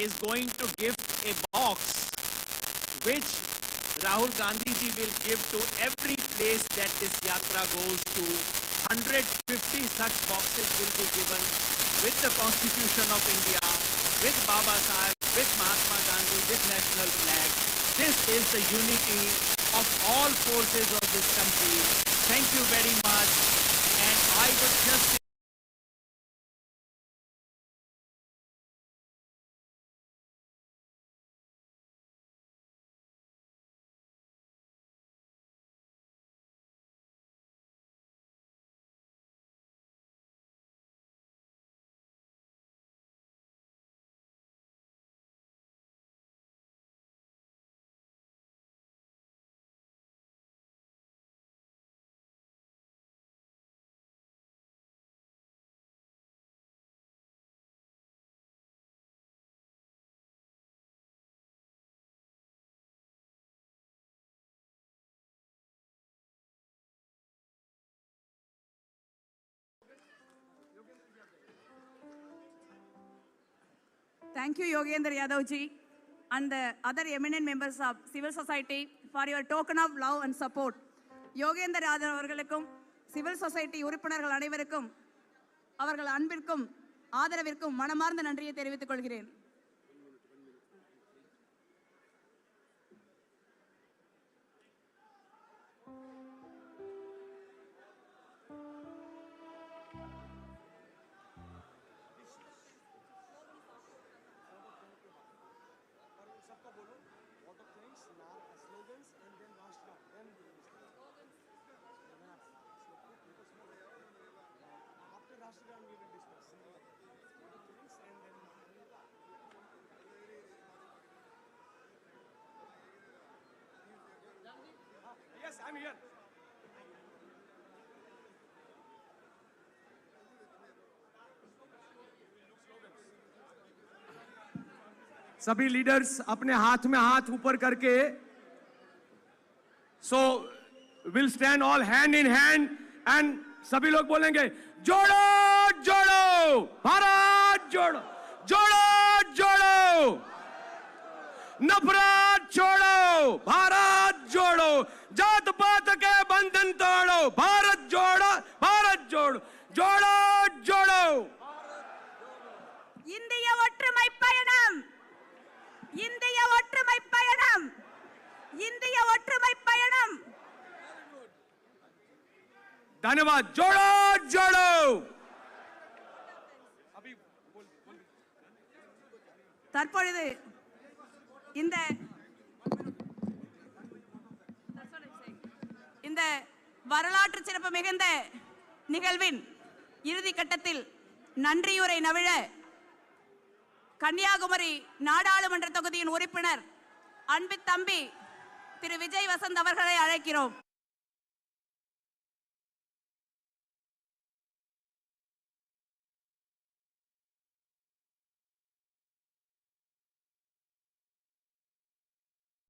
is going to give a box which Rahul Gandhi ji will give to every place that this yatra goes to. 150 such boxes will be given with the Constitution of India, with Baba Sahib, with Mahatma Gandhi, with national flag. This is the unity of all forces of this country. Thank you very much. And I would just Thank you, Yogendra Yadav ji, and the other eminent members of civil society for your token of love and support. Yogendra Yadav அவர்களுக்கும் civil society உறுப்பினர்கள் அனைவருக்கும் அவர்கள் அன்பிற்கும் ஆதரவிற்கும் மனமார்ந்த நன்றியை தெரிவித்துக் கொள்கிறேன். Yes, I'm here. सभी लीडर्स अपने हाथ में हाथ ऊपर करके so will stand all hand in hand and सभी लोग बोलेंगे जोड़ो जोड़ो भारत जोड़ो जोड़ो जोड़ो नफरत छोड़ो भारत जोड़ो जात पात के बंधन तोड़ो भारत जोड़ो जोड़ो जोड़ो இந்திய ஒற்றுமை பயணம் இந்திய ஒற்றுமை பயணம் இந்திய ஒற்றுமை பயணம் धन्यवाद जोड़ो जोड़ो தற்பொழுது இந்த வரலாற்று சிறப்பு மிகுந்த நிகழ்வின் இறுதி கட்டத்தில் நன்றியுரை நவிழ கன்னியாகுமரி நாடாளுமன்ற தொகுதியின் உறுப்பினர் அன்பு தம்பி திரு விஜய் வசந்த் அவர்களை அழைக்கிறோம்.